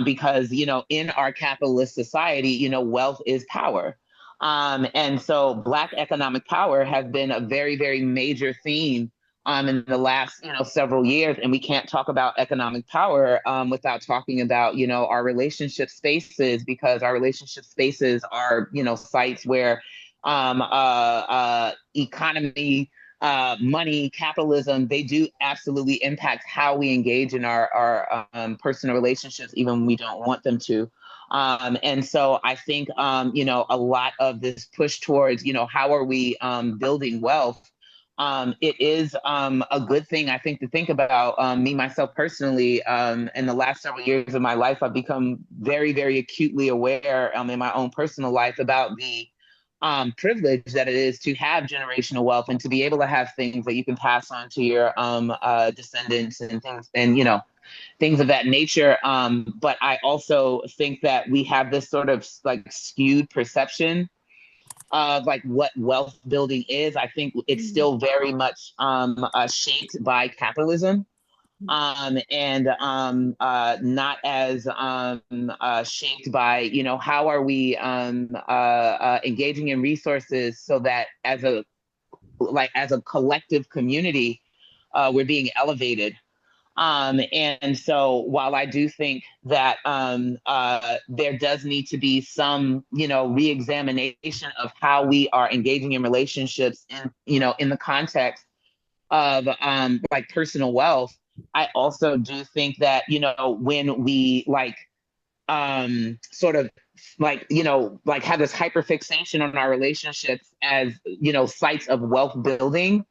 Because, you know, in our capitalist society, you know, wealth is power. And so Black economic power has been a very, very major theme in the last, you know, several years. And we can't talk about economic power without talking about, you know, our relationship spaces, because our relationship spaces are, you know, sites where economy, money, capitalism, they do absolutely impact how we engage in our personal relationships, even when we don't want them to. And so I think, you know, a lot of this push towards, you know, how are we building wealth it is a good thing, I think, to think about. Me, myself personally, in the last several years of my life, I've become very, very acutely aware in my own personal life about the privilege that it is to have generational wealth and to be able to have things that you can pass on to your descendants and things, and, you know, things of that nature. But I also think that we have this sort of like skewed perception of like what wealth building is. I think it's still very much shaped by capitalism, and not as shaped by, you know, how are we engaging in resources so that as a collective community, we're being elevated. And so while I do think that there does need to be some, you know, reexamination of how we are engaging in relationships and, you know, in the context of like personal wealth, I also do think that, you know, when we like sort of like, you know, like have this hyperfixation on our relationships as, you know, sites of wealth building,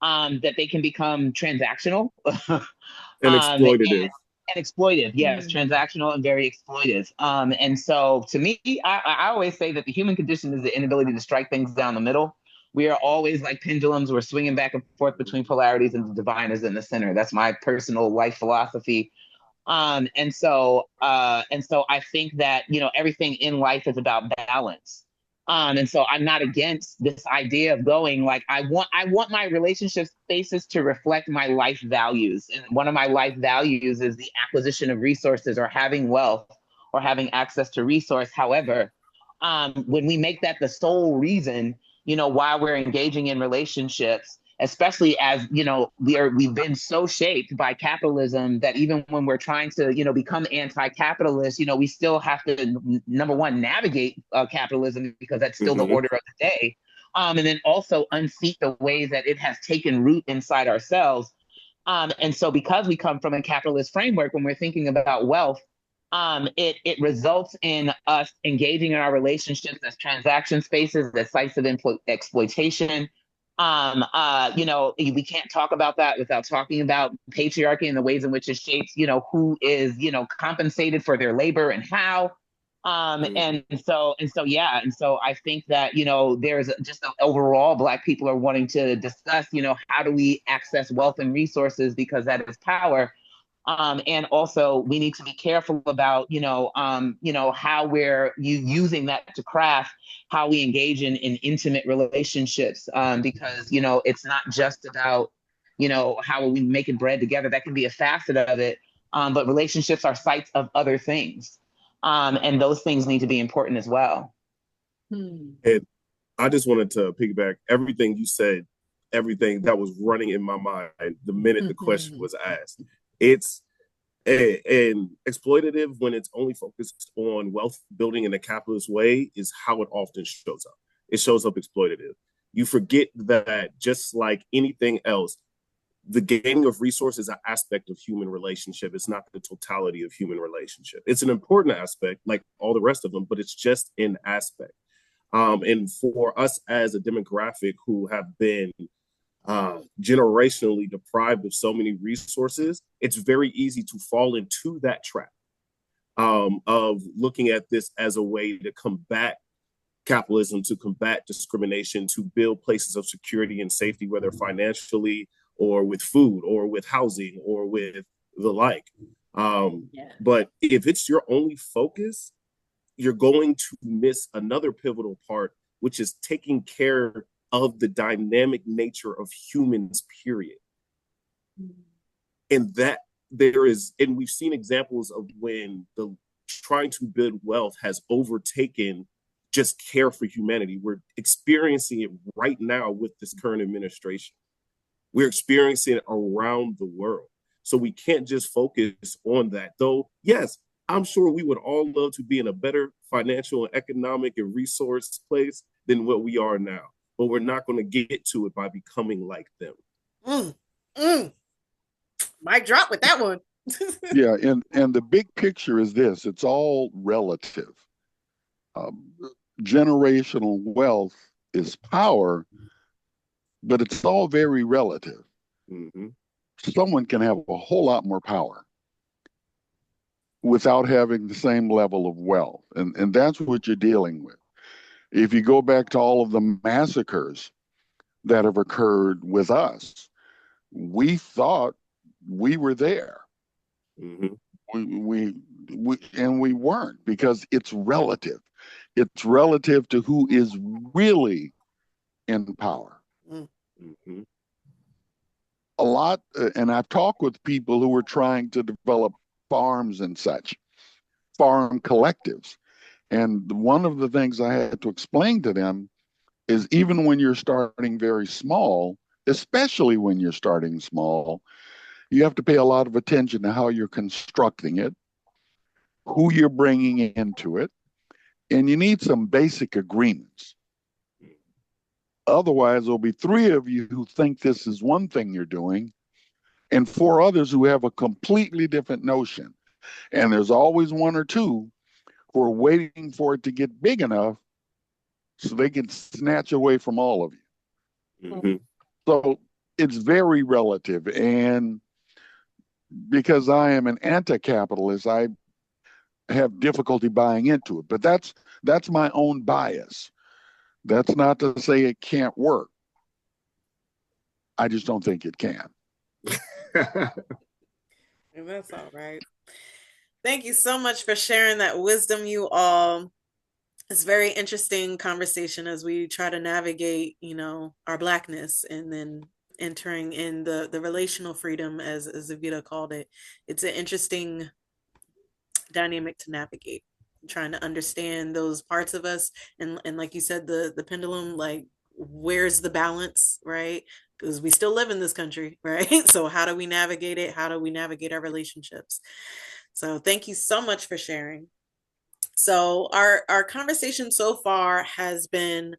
that they can become transactional. And And exploitative. exploitive, yes, transactional and very exploitive. And so to me, I always say that the human condition is the inability to strike things down the middle. We are always like pendulums. We're swinging back and forth between polarities, and the divine is in the center. That's my personal life philosophy. And so I think that, you know, everything in life is about balance. And so I'm not against this idea of going like, I want my relationship spaces to reflect my life values. And one of my life values is the acquisition of resources, or having wealth, or having access to resource. However, when we make that the sole reason, you know, why we're engaging in relationships, especially as, you know, we've been so shaped by capitalism that even when we're trying to, you know, become anti-capitalist, you know, we still have to, number one, navigate capitalism, because that's still the order of the day, and then also unseat the ways that it has taken root inside ourselves. And so because we come from a capitalist framework, when we're thinking about wealth, it results in us engaging in our relationships as transaction spaces, as sites of exploitation. You know, we can't talk about that without talking about patriarchy and the ways in which it shapes, you know, who is, you know, compensated for their labor and how. And so I think that, you know, there's just overall Black people are wanting to discuss, you know, how do we access wealth and resources, because that is power. And also we need to be careful about, how we're using that to craft how we engage in intimate relationships, because, you know, it's not just about, you know, how are we making bread together. That can be a facet of it. But relationships are sites of other things. And those things need to be important as well. And I just wanted to piggyback everything you said, everything that was running in my mind the minute the question was asked. It's and exploitative, when it's only focused on wealth building in a capitalist way, is how it often shows up. It shows up exploitative. You forget that just like anything else, the gaining of resources is an aspect of human relationship. It's not the totality of human relationship. It's an important aspect, like all the rest of them, but it's just an aspect. And for us as a demographic who have been generationally deprived of so many resources, it's very easy to fall into that trap of looking at this as a way to combat capitalism, to combat discrimination, to build places of security and safety, whether financially or with food or with housing or with the like. But if it's your only focus, you're going to miss another pivotal part, which is taking care of the dynamic nature of humans, period. And that and we've seen examples of when the trying to build wealth has overtaken just care for humanity. We're experiencing it right now with this current administration. We're experiencing it around the world. So we can't just focus on that. Though, yes, I'm sure we would all love to be in a better financial and economic and resource place than what we are now. But we're not going to get to it by becoming like them. Mic drop with that one. Yeah, and the big picture is this: it's all relative. Generational wealth is power, but it's all very relative. Mm-hmm. Someone can have a whole lot more power without having the same level of wealth. And that's what you're dealing with. If you go back to all of the massacres that have occurred with us, we thought we were there. Mm-hmm. We weren't, because it's relative. It's relative to who is really in power. Mm-hmm. A lot, and I've talked with people who were trying to develop farms and such, farm collectives. And one of the things I had to explain to them is, even when you're starting very small, especially when you're starting small, you have to pay a lot of attention to how you're constructing it, who you're bringing into it, and you need some basic agreements. Otherwise, there'll be three of you who think this is one thing you're doing, and four others who have a completely different notion. And there's always one or two who are waiting for it to get big enough so they can snatch away from all of you. Mm-hmm. So it's very relative. And because I am an anti-capitalist, I have difficulty buying into it. But that's my own bias. That's not to say it can't work. I just don't think it can. And that's all right. Thank you so much for sharing that wisdom, you all. It's a very interesting conversation as we try to navigate, our Blackness, and then entering in the relational freedom, as Evita called it. It's an interesting dynamic to navigate, trying to understand those parts of us, and like you said, the pendulum, like, where's the balance, right? Because we still live in this country, right? So how do we navigate it? How do we navigate our relationships? So thank you so much for sharing. So our conversation so far has been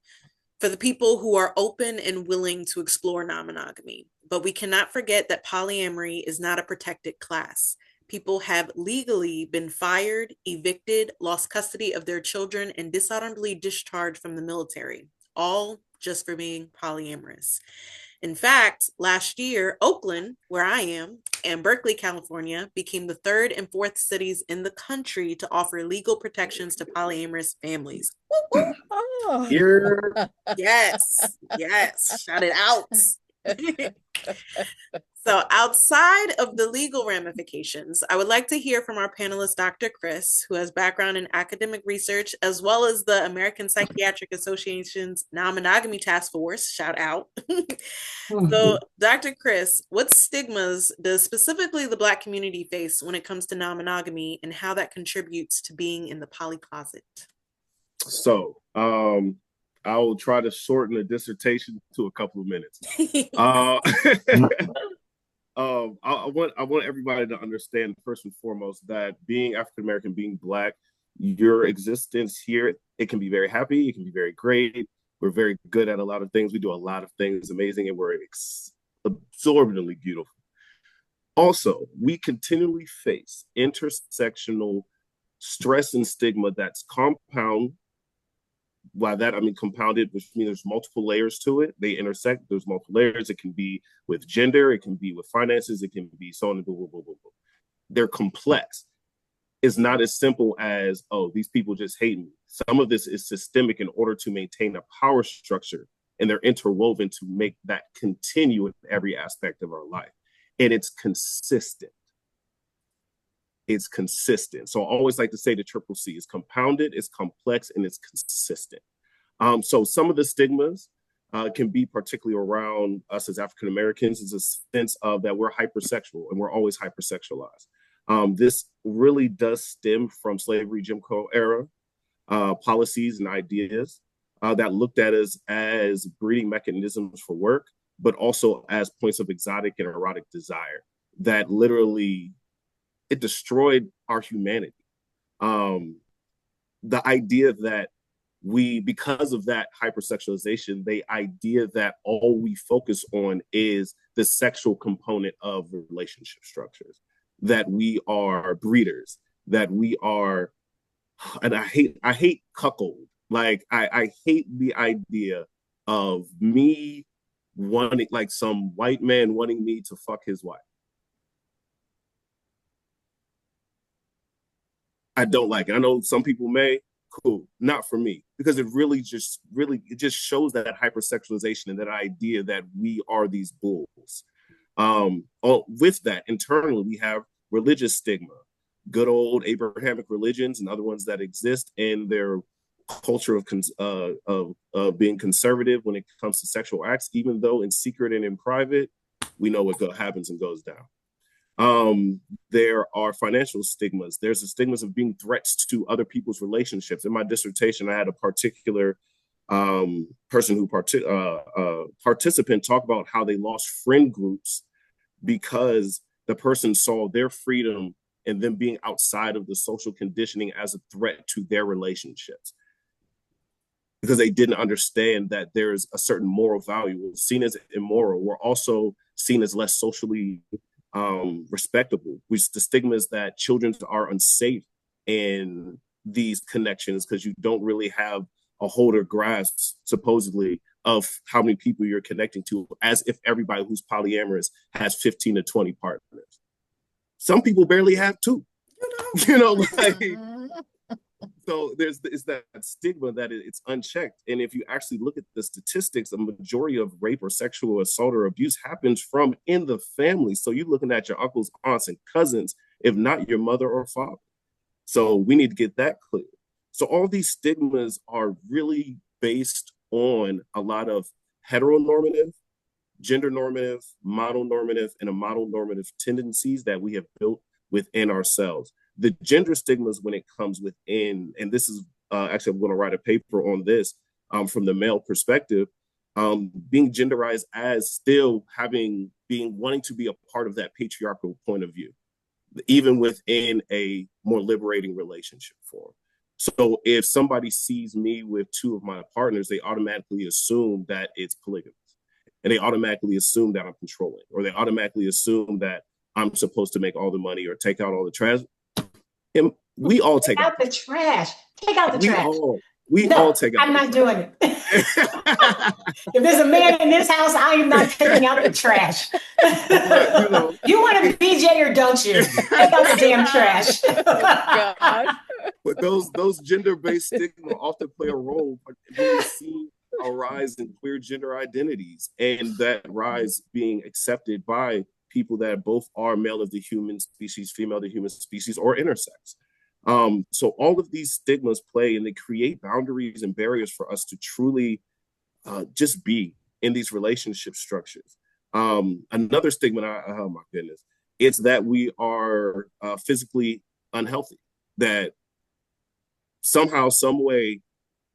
for the people who are open and willing to explore non-monogamy. But we cannot forget that polyamory is not a protected class. People have legally been fired, evicted, lost custody of their children, and dishonorably discharged from the military, all just for being polyamorous. In fact, last year, Oakland, where I am, and Berkeley, California, became the third and fourth cities in the country to offer legal protections to polyamorous families. Oh. Yes, shout it out. So outside of the legal ramifications, I would like to hear from our panelist, Dr. Chris, who has background in academic research, as well as the American Psychiatric Association's Non-Monogamy Task Force, shout out. So Dr. Chris, what stigmas does specifically the Black community face when it comes to non-monogamy, and how that contributes to being in the poly closet? So, I will try to shorten the dissertation to a couple of minutes. I want everybody to understand, first and foremost, that being African American, being Black, your existence here, it can be very happy, it can be very great. We're very good at a lot of things. We do a lot of things amazing, and we're absorbently beautiful. Also, we continually face intersectional stress and stigma that's compound. By that, I mean compounded, which means there's multiple layers to it. They intersect. There's multiple layers. It can be with gender. It can be with finances. It can be so on and blah, blah, blah, blah, blah. They're complex. It's not as simple as, oh, these people just hate me. Some of this is systemic in order to maintain a power structure, and they're interwoven to make that continue in every aspect of our life. And it's consistent. It's consistent. So I always like to say the triple C is compounded, it's complex, and it's consistent. So some of the stigmas can be particularly around us as African Americans, is a sense of that we're hypersexual and we're always hypersexualized. This really does stem from slavery, Jim Crow era policies and ideas that looked at us as breeding mechanisms for work, but also as points of exotic and erotic desire that literally it destroyed our humanity. The idea that because of that hypersexualization, the idea that all we focus on is the sexual component of relationship structures, that we are breeders, that we are, and I hate cuckold. Like I hate the idea of me wanting, like some white man wanting me to fuck his wife. I don't like it. I know some people may. Cool, not for me, because it just shows that hypersexualization and that idea that we are these bulls. With that, internally, we have religious stigma, good old Abrahamic religions and other ones that exist in their culture of being conservative when it comes to sexual acts, even though in secret and in private, we know what happens and goes down. There are financial stigmas. There's the stigmas of being threats to other people's relationships. In my dissertation, I had a particular participant talk about how they lost friend groups because the person saw their freedom and them being outside of the social conditioning as a threat to their relationships, because they didn't understand that there's a certain moral value. We're seen as immoral. We're also seen as less socially respectable. The stigma is that children are unsafe in these connections because you don't really have a hold or grasp, supposedly, of how many people you're connecting to, as if everybody who's polyamorous has 15 to 20 partners. Some people barely have two. So it's that stigma that it's unchecked. And if you actually look at the statistics, the majority of rape or sexual assault or abuse happens from in the family. So you're looking at your uncles, aunts, and cousins, if not your mother or father. So we need to get that clear. So all these stigmas are really based on a lot of heteronormative, gender normative, model normative, and a model normative tendencies that we have built within ourselves. The gender stigmas when it comes within, and this is actually, I'm going to write a paper on this from the male perspective, being genderized as still wanting to be a part of that patriarchal point of view, even within a more liberating relationship form. So if somebody sees me with two of my partners, they automatically assume that it's polygamous. And they automatically assume that I'm controlling, or they automatically assume that I'm supposed to make all the money or take out all the trash. And we all take out the trash. Take out the trash. We all take out. I'm not doing it. If there's a man in this house, I am not taking out the trash. But, you want to BJ or don't you? Take out the damn trash. Oh, God. But those gender-based stigma often play a role when we see a rise in queer gender identities, and that rise being accepted by people that both are male of the human species, female of the human species, or intersex. So all of these stigmas play, and they create boundaries and barriers for us to truly just be in these relationship structures. Another stigma, oh my goodness, it's that we are physically unhealthy, that somehow, some way,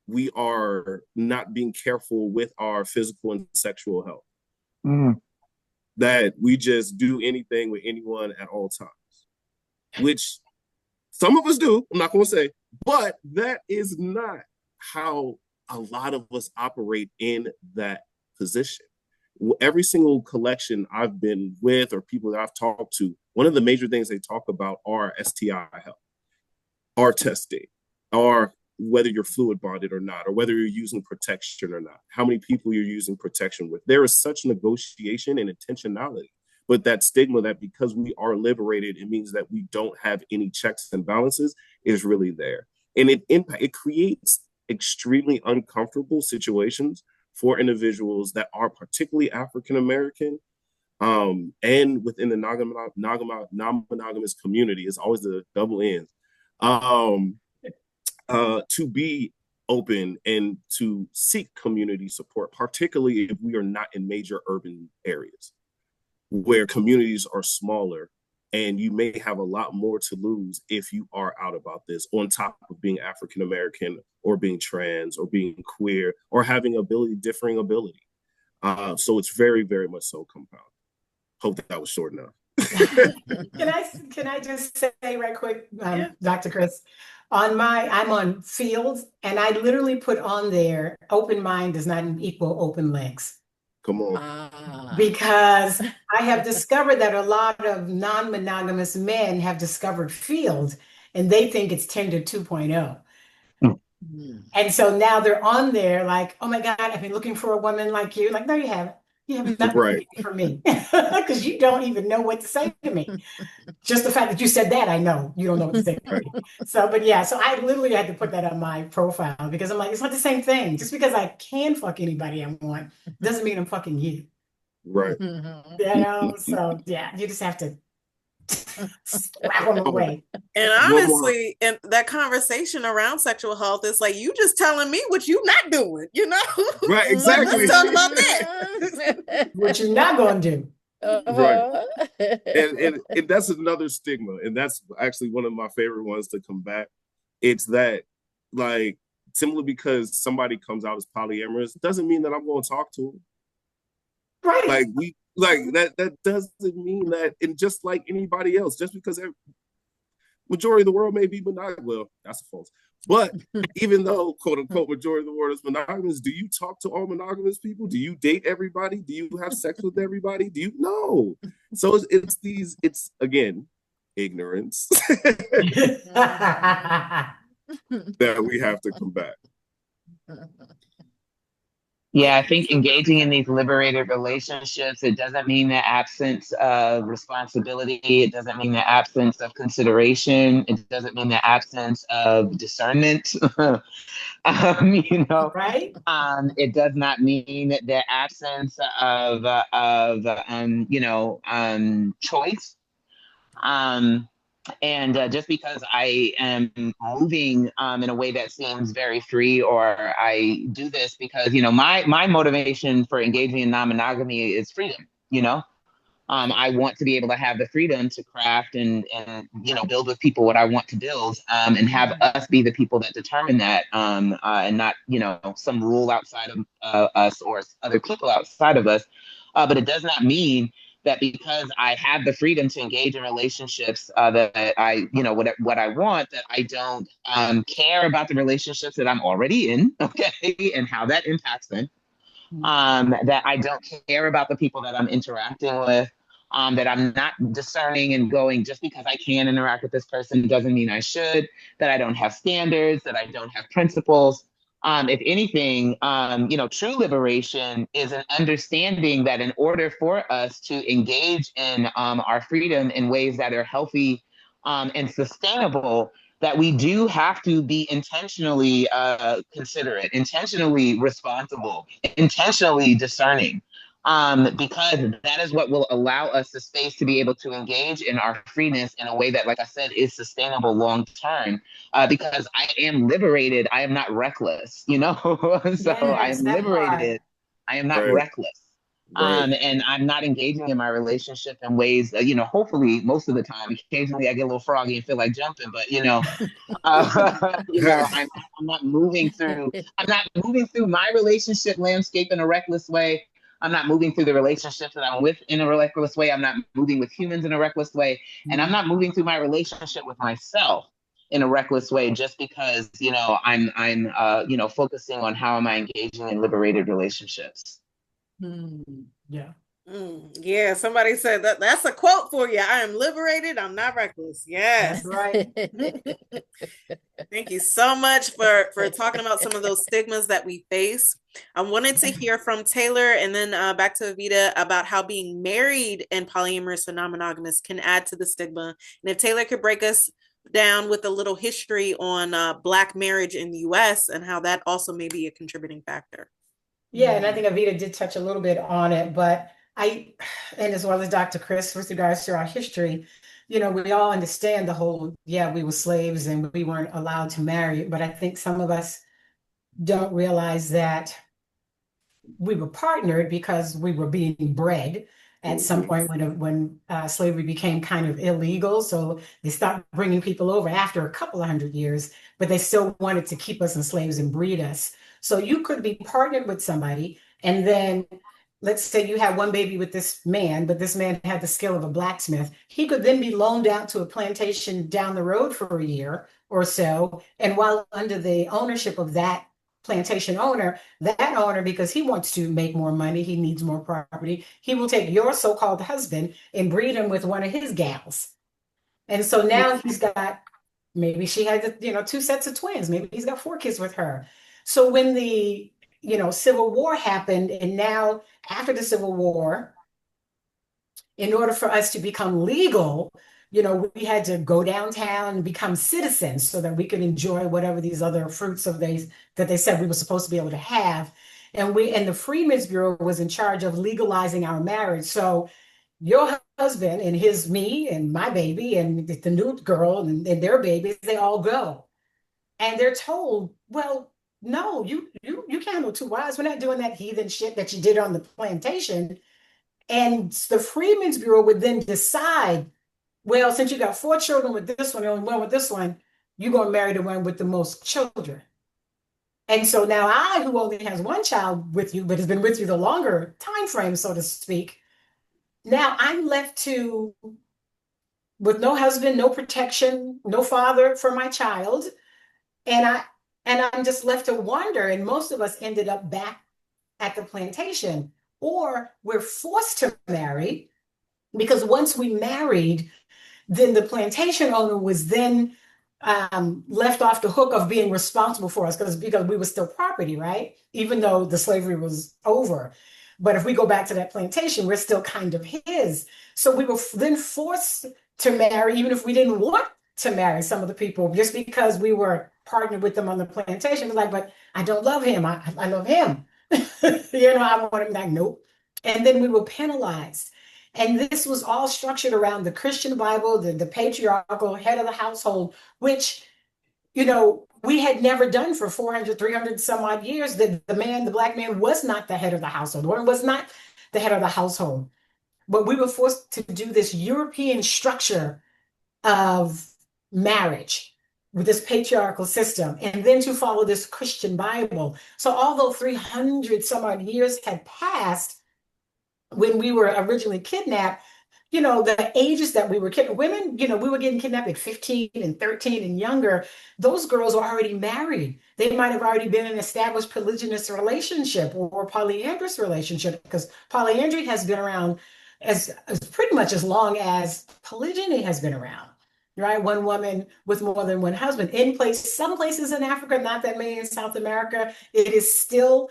we are not being careful with our physical and sexual health. Mm. That we just do anything with anyone at all times, which some of us do, I'm not going to say, but that is not how a lot of us operate in that position. Every single collection I've been with or people that I've talked to, one of the major things they talk about are STI health, are testing, or whether you're fluid bonded or not, or whether you're using protection or not, how many people you're using protection with. There is such negotiation and intentionality, but that stigma that because we are liberated, it means that we don't have any checks and balances is really there. And it creates extremely uncomfortable situations for individuals that are particularly African-American, and within the non-monogamous community. It's always the double ends. To be open and to seek community support, particularly if we are not in major urban areas where communities are smaller, and you may have a lot more to lose if you are out about this, on top of being African-American or being trans or being queer or having differing ability. So it's very, very much so compounded. Hope that was short enough. Can I just say right quick, Dr. Chris, I'm on Fields, and I literally put on there, open mind does not equal open legs. Come on. Because I have discovered that a lot of non-monogamous men have discovered Fields, and they think it's Tinder 2.0. And so now they're on there like, oh my God, I've been looking for a woman like you. Like, no, you haven't. You have nothing Right. for me because you don't even know what to say to me. Just the fact that you said that, I know you don't know what to say to me. So, but yeah, so I literally had to put that on my profile because I'm like, it's not the same thing. Just because I can fuck anybody I want doesn't mean I'm fucking you. Right. So yeah, you just have to slap them away. And honestly, and that conversation around sexual health is like, you just telling me what you not doing, Right, exactly. Let's talk about that. What you're not going to do. Right. And that's another stigma. And that's actually one of my favorite ones to combat. It's that, like, simply because somebody comes out as polyamorous doesn't mean that I'm going to talk to them. Right. That doesn't mean that. And just like anybody else, just because majority of the world may be monogamous, well, that's false. But even though, quote unquote, majority of the world is monogamous, do you talk to all monogamous people? Do you date everybody? Do you have sex with everybody? Do you? No. So it's again, ignorance that we have to combat. Yeah, I think engaging in these liberated relationships, it doesn't mean the absence of responsibility. It doesn't mean the absence of consideration. It doesn't mean the absence of discernment. Right. It does not mean the absence of choice. And just because I am moving in a way that seems very free, or I do this because, my motivation for engaging in non-monogamy is freedom, I want to be able to have the freedom to craft and build with people what I want to build, and have us be the people that determine that, and not, some rule outside of us or other people outside of us. But it does not mean that because I have the freedom to engage in relationships, that I, what I want, that I don't care about the relationships that I'm already in, okay, and how that impacts them. That I don't care about the people that I'm interacting with, that I'm not discerning and going, just because I can interact with this person doesn't mean I should, that I don't have standards, that I don't have principles. If anything, true liberation is an understanding that in order for us to engage in our freedom in ways that are healthy and sustainable, that we do have to be intentionally considerate, intentionally responsible, intentionally discerning, because that is what will allow us the space to be able to engage in our freeness in a way that, like I said, is sustainable long term. Because I am liberated, I am not reckless, so Yes, I am liberated, I am not reckless. Right. And I'm not engaging in my relationship in ways that, hopefully most of the time. Occasionally I get a little froggy and feel like jumping, but I'm not moving through. I'm not moving through my relationship landscape in a reckless way. I'm not moving through the relationships that I'm with in a reckless way. I'm not moving with humans in a reckless way, and I'm not moving through my relationship with myself in a reckless way just because I'm focusing on how am I engaging in liberated relationships. Yeah. Yeah, somebody said that's a quote for you. I am liberated, I'm not reckless. Yes. That's right. Thank you so much for talking about some of those stigmas that we face. I wanted to hear from Taylor and then back to Evita about how being married and polyamorous or non-monogamous can add to the stigma. And if Taylor could break us down with a little history on Black marriage in the US and how that also may be a contributing factor. Yeah, and I think Evita did touch a little bit on it, but and as well as Dr. Chris, with regards to our history, we all understand the whole, we were slaves and we weren't allowed to marry, but I think some of us don't realize that we were partnered because we were being bred at some point when slavery became kind of illegal. So they stopped bringing people over after a couple of 100 years, but they still wanted to keep us enslaved and breed us. So you could be partnered with somebody, and then let's say you had one baby with this man, but this man had the skill of a blacksmith. He could then be loaned out to a plantation down the road for a year or so. And while under the ownership of that plantation owner, because he wants to make more money, he needs more property, he will take your so-called husband and breed him with one of his gals. And so now he's got, maybe she had 2 sets of twins, maybe he's got 4 kids with her. So when the Civil War happened, and now after the Civil War, in order for us to become legal, we had to go downtown and become citizens so that we could enjoy whatever these other fruits that they said we were supposed to be able to have. And the Freedmen's Bureau was in charge of legalizing our marriage. So your husband and me and my baby and the new girl and their babies, they all go. And they're told, well, no, you can't have no two wives. We're not doing that heathen shit that you did on the plantation. And the Freedmen's Bureau would then decide, well, since you got 4 children with this one, only one with this one, you're going to marry the one with the most children. And so now I, who only has 1 child with you, but has been with you the longer time frame, so to speak, now I'm left with no husband, no protection, no father for my child. And I'm just left to wonder. And most of us ended up back at the plantation, or we're forced to marry, because once we married, then the plantation owner was then left off the hook of being responsible for us because we were still property, right? Even though the slavery was over. But if we go back to that plantation, we're still kind of his. So we were then forced to marry, even if we didn't want to marry some of the people, just because we were partnered with them on the plantation. We're like, but I don't love him. I love him. I want him. Like, nope. And then we were penalized. And this was all structured around the Christian Bible, the patriarchal head of the household, which, we had never done for 400, 300 some odd years. That the Black man was not the head of the household. The woman was not the head of the household. But we were forced to do this European structure of marriage with this patriarchal system, and then to follow this Christian Bible. So although 300 some odd years had passed when we were originally kidnapped, the ages that we were women, we were getting kidnapped at 15 and 13 and younger. Those girls were already married. They might have already been in an established polygynous relationship or polyamorous relationship, because polyandry has been around as pretty much as long as polygyny has been around, right? One woman with more than one husband. Some places in Africa, not that many in South America, it is still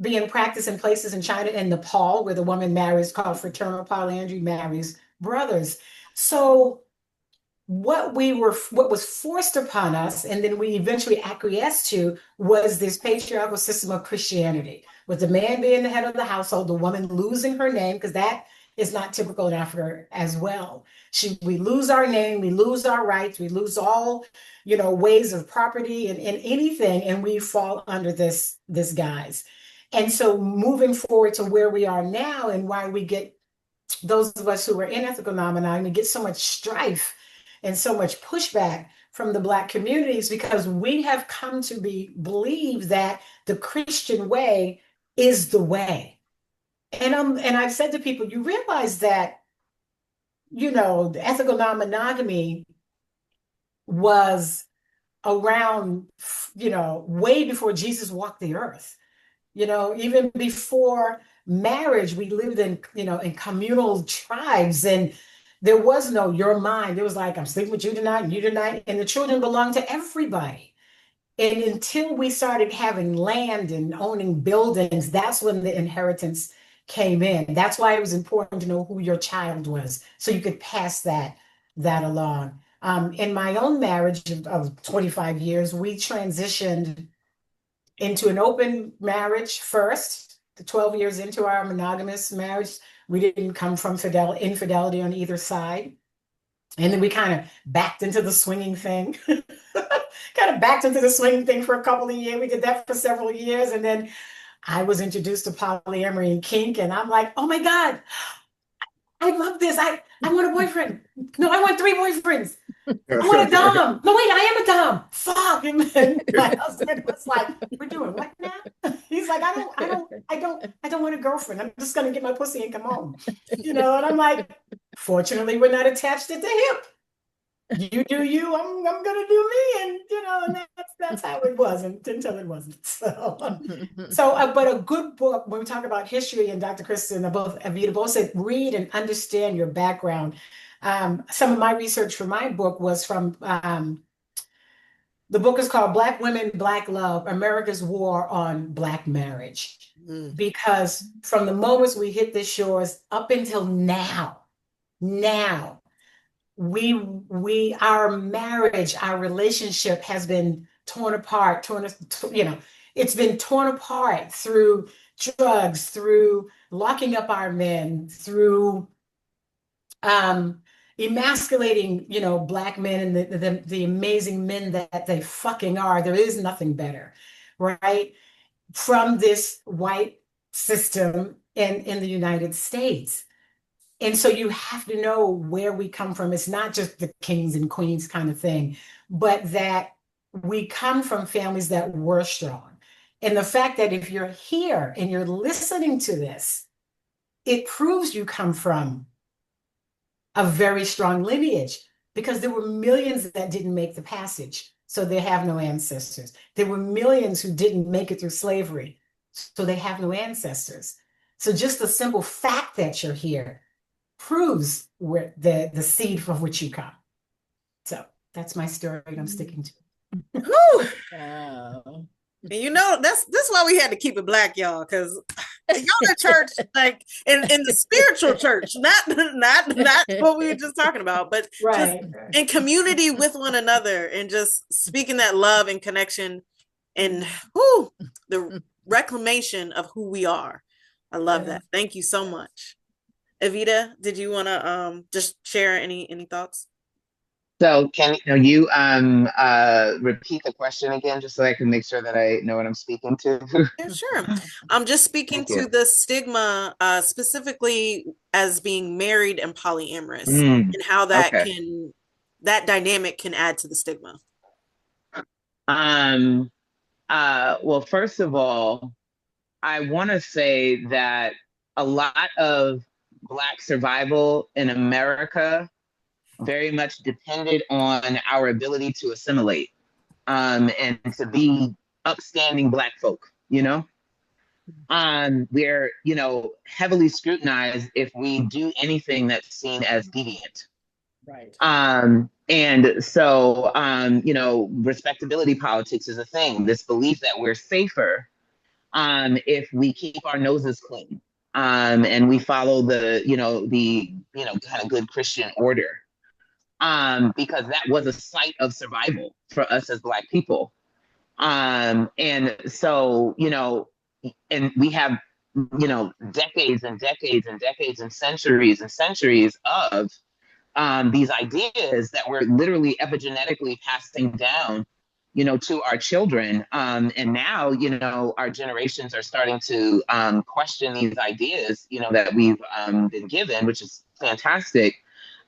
being practiced in places in China and Nepal, where the woman marries, called fraternal polyandry, marries brothers. So what was forced upon us, and then we eventually acquiesced to, was this patriarchal system of Christianity, with the man being the head of the household, the woman losing her name, because that is not typical in Africa as well. We lose our name, we lose our rights, we lose all, ways of property and anything, and we fall under this guise. And so moving forward to where we are now, and why we get, those of us who are in ethical non-monogamy, get so much strife and so much pushback from the Black communities, because we have come to believe that the Christian way is the way. And I've said to people, you realize that, the ethical non-monogamy was around, way before Jesus walked the earth. Even before marriage, we lived in communal tribes, and there was no "you're mine." It was like, I'm sleeping with you tonight and you tonight, and the children belonged to everybody. And until we started having land and owning buildings, that's when the inheritance came in. That's why it was important to know who your child was, so you could pass that along. In my own marriage of 25 years, we transitioned into an open marriage first. The 12 years into our monogamous marriage, we didn't come from infidelity on either side. And then we kind of backed into the swinging thing. Kind of backed into the swinging thing for a couple of years. We did that for several years. And then I was introduced to polyamory and kink. And I'm like, oh my God, I love this. I want a boyfriend. No, I want 3 boyfriends. I want a dom. No, wait, I am a dom. Fuck. And then my husband was like, we're doing what now? He's like, I don't want a girlfriend. I'm just gonna get my pussy and come home. And I'm like, fortunately, we're not attached at the hip. You do you, I'm gonna do me. And that's how it was until it wasn't. But a good book, when we talk about history, and Dr. Kristen and Evita both said, read and understand your background. Some of my research for my book was from The book is called Black Women, Black Love, America's War on Black Marriage. Because from the moments we hit the shores up until now, our marriage, our relationship has been torn apart, it's been torn apart through drugs, through locking up our men, through emasculating, Black men and the amazing men that they fucking are. There is nothing better, right? From this white system in the United States. And so you have to know where we come from. It's not just the kings and queens kind of thing, but that we come from families that were strong. And the fact that if you're here and you're listening to this, it proves you come from a very strong lineage, because there were millions that didn't make the passage, so they have no ancestors. There were millions who didn't make it through slavery, so they have no ancestors. So just the simple fact that you're here proves where the seed from which you come. So that's my story, and I'm sticking to it. Wow. And that's why we had to keep it Black, y'all, because y'all in church, like in the spiritual church, not what we were just talking about, but right. Just in community with one another, and just speaking that love and connection, and the reclamation of who we are. I love that. Thank you so much. Evita, did you want to just share any thoughts? So can you repeat the question again, just so I can make sure that I know what I'm speaking to? Yeah, sure. I'm just speaking to the stigma, specifically as being married and polyamorous, and how that that dynamic can add to the stigma. Well, first of all, I want to say that a lot of Black survival in America very much depended on our ability to assimilate, and to be upstanding Black folk, we're, heavily scrutinized if we do anything that's seen as deviant. Right. And so, respectability politics is a thing, this belief that we're safer if we keep our noses clean, and we follow the kind of good Christian order. Because that was a site of survival for us as Black people. And so, and we have, decades and decades and decades and centuries of these ideas that we're literally epigenetically passing down, to our children. And now, our generations are starting to question these ideas, that we've been given, which is fantastic.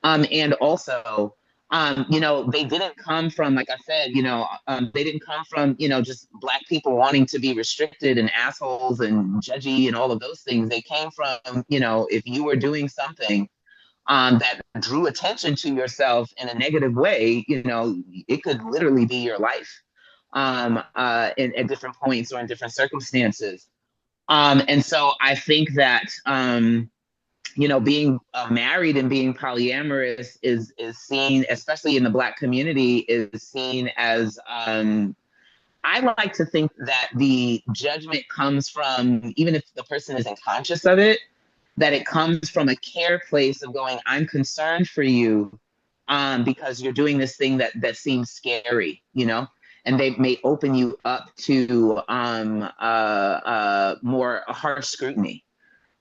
And also, they didn't come from, like I said, they didn't come from, just Black people wanting to be restricted and assholes and judgy and all of those things. They came from, if you were doing something that drew attention to yourself in a negative way, it could literally be your life at different points or in different circumstances. And so I think that, being married and being polyamorous is seen, especially in the Black community, is seen as, I like to think that the judgment comes from, even if the person isn't conscious of it, that it comes from a care place of going, I'm concerned for you because you're doing this thing that seems scary, and they may open you up to more harsh scrutiny.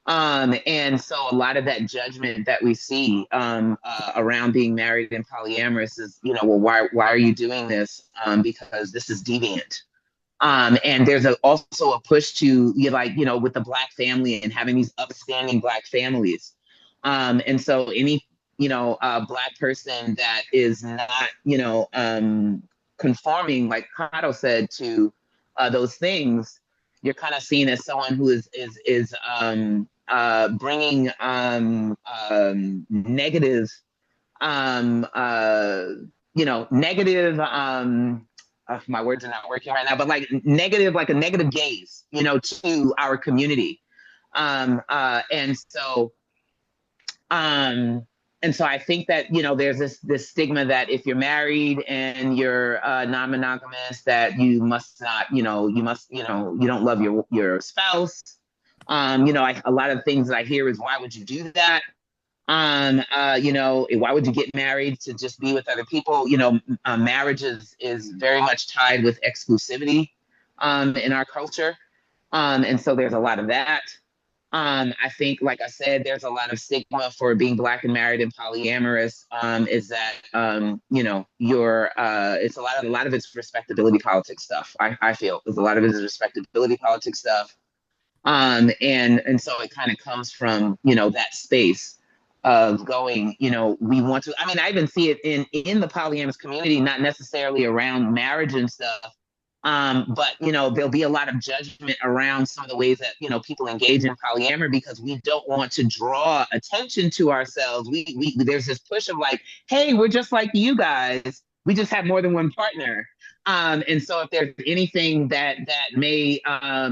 And so a lot of that judgment that we see around being married and polyamorous is, well, why are you doing this? Because this is deviant. And there's also a push to, with the Black family and having these upstanding Black families. And so any, Black person that is not, conforming, like Kato said, to those things, you're kind of seen as someone who is bringing negative, negative. My words are not working right now, but like a negative gaze, to our community. And so And so I think that, there's this stigma that if you're married and you're non-monogamous, that you must not, you don't love your spouse. A lot of things that I hear is, why would you do that? Why would you get married to just be with other people? Marriage is very much tied with exclusivity in our culture. And so there's a lot of that. I think, like I said, there's a lot of stigma for being Black and married and polyamorous, is that, it's a lot of it's respectability politics stuff. I feel there's a lot of it is respectability politics stuff. And so it kind of comes from, that space of going, we want to, I even see it in the polyamorous community, not necessarily around marriage and stuff. But there'll be a lot of judgment around some of the ways that people engage in polyamory, because we don't want to draw attention to ourselves. We there's this push of like, hey, we're just like you guys. We just have more than one partner. And so if there's anything that may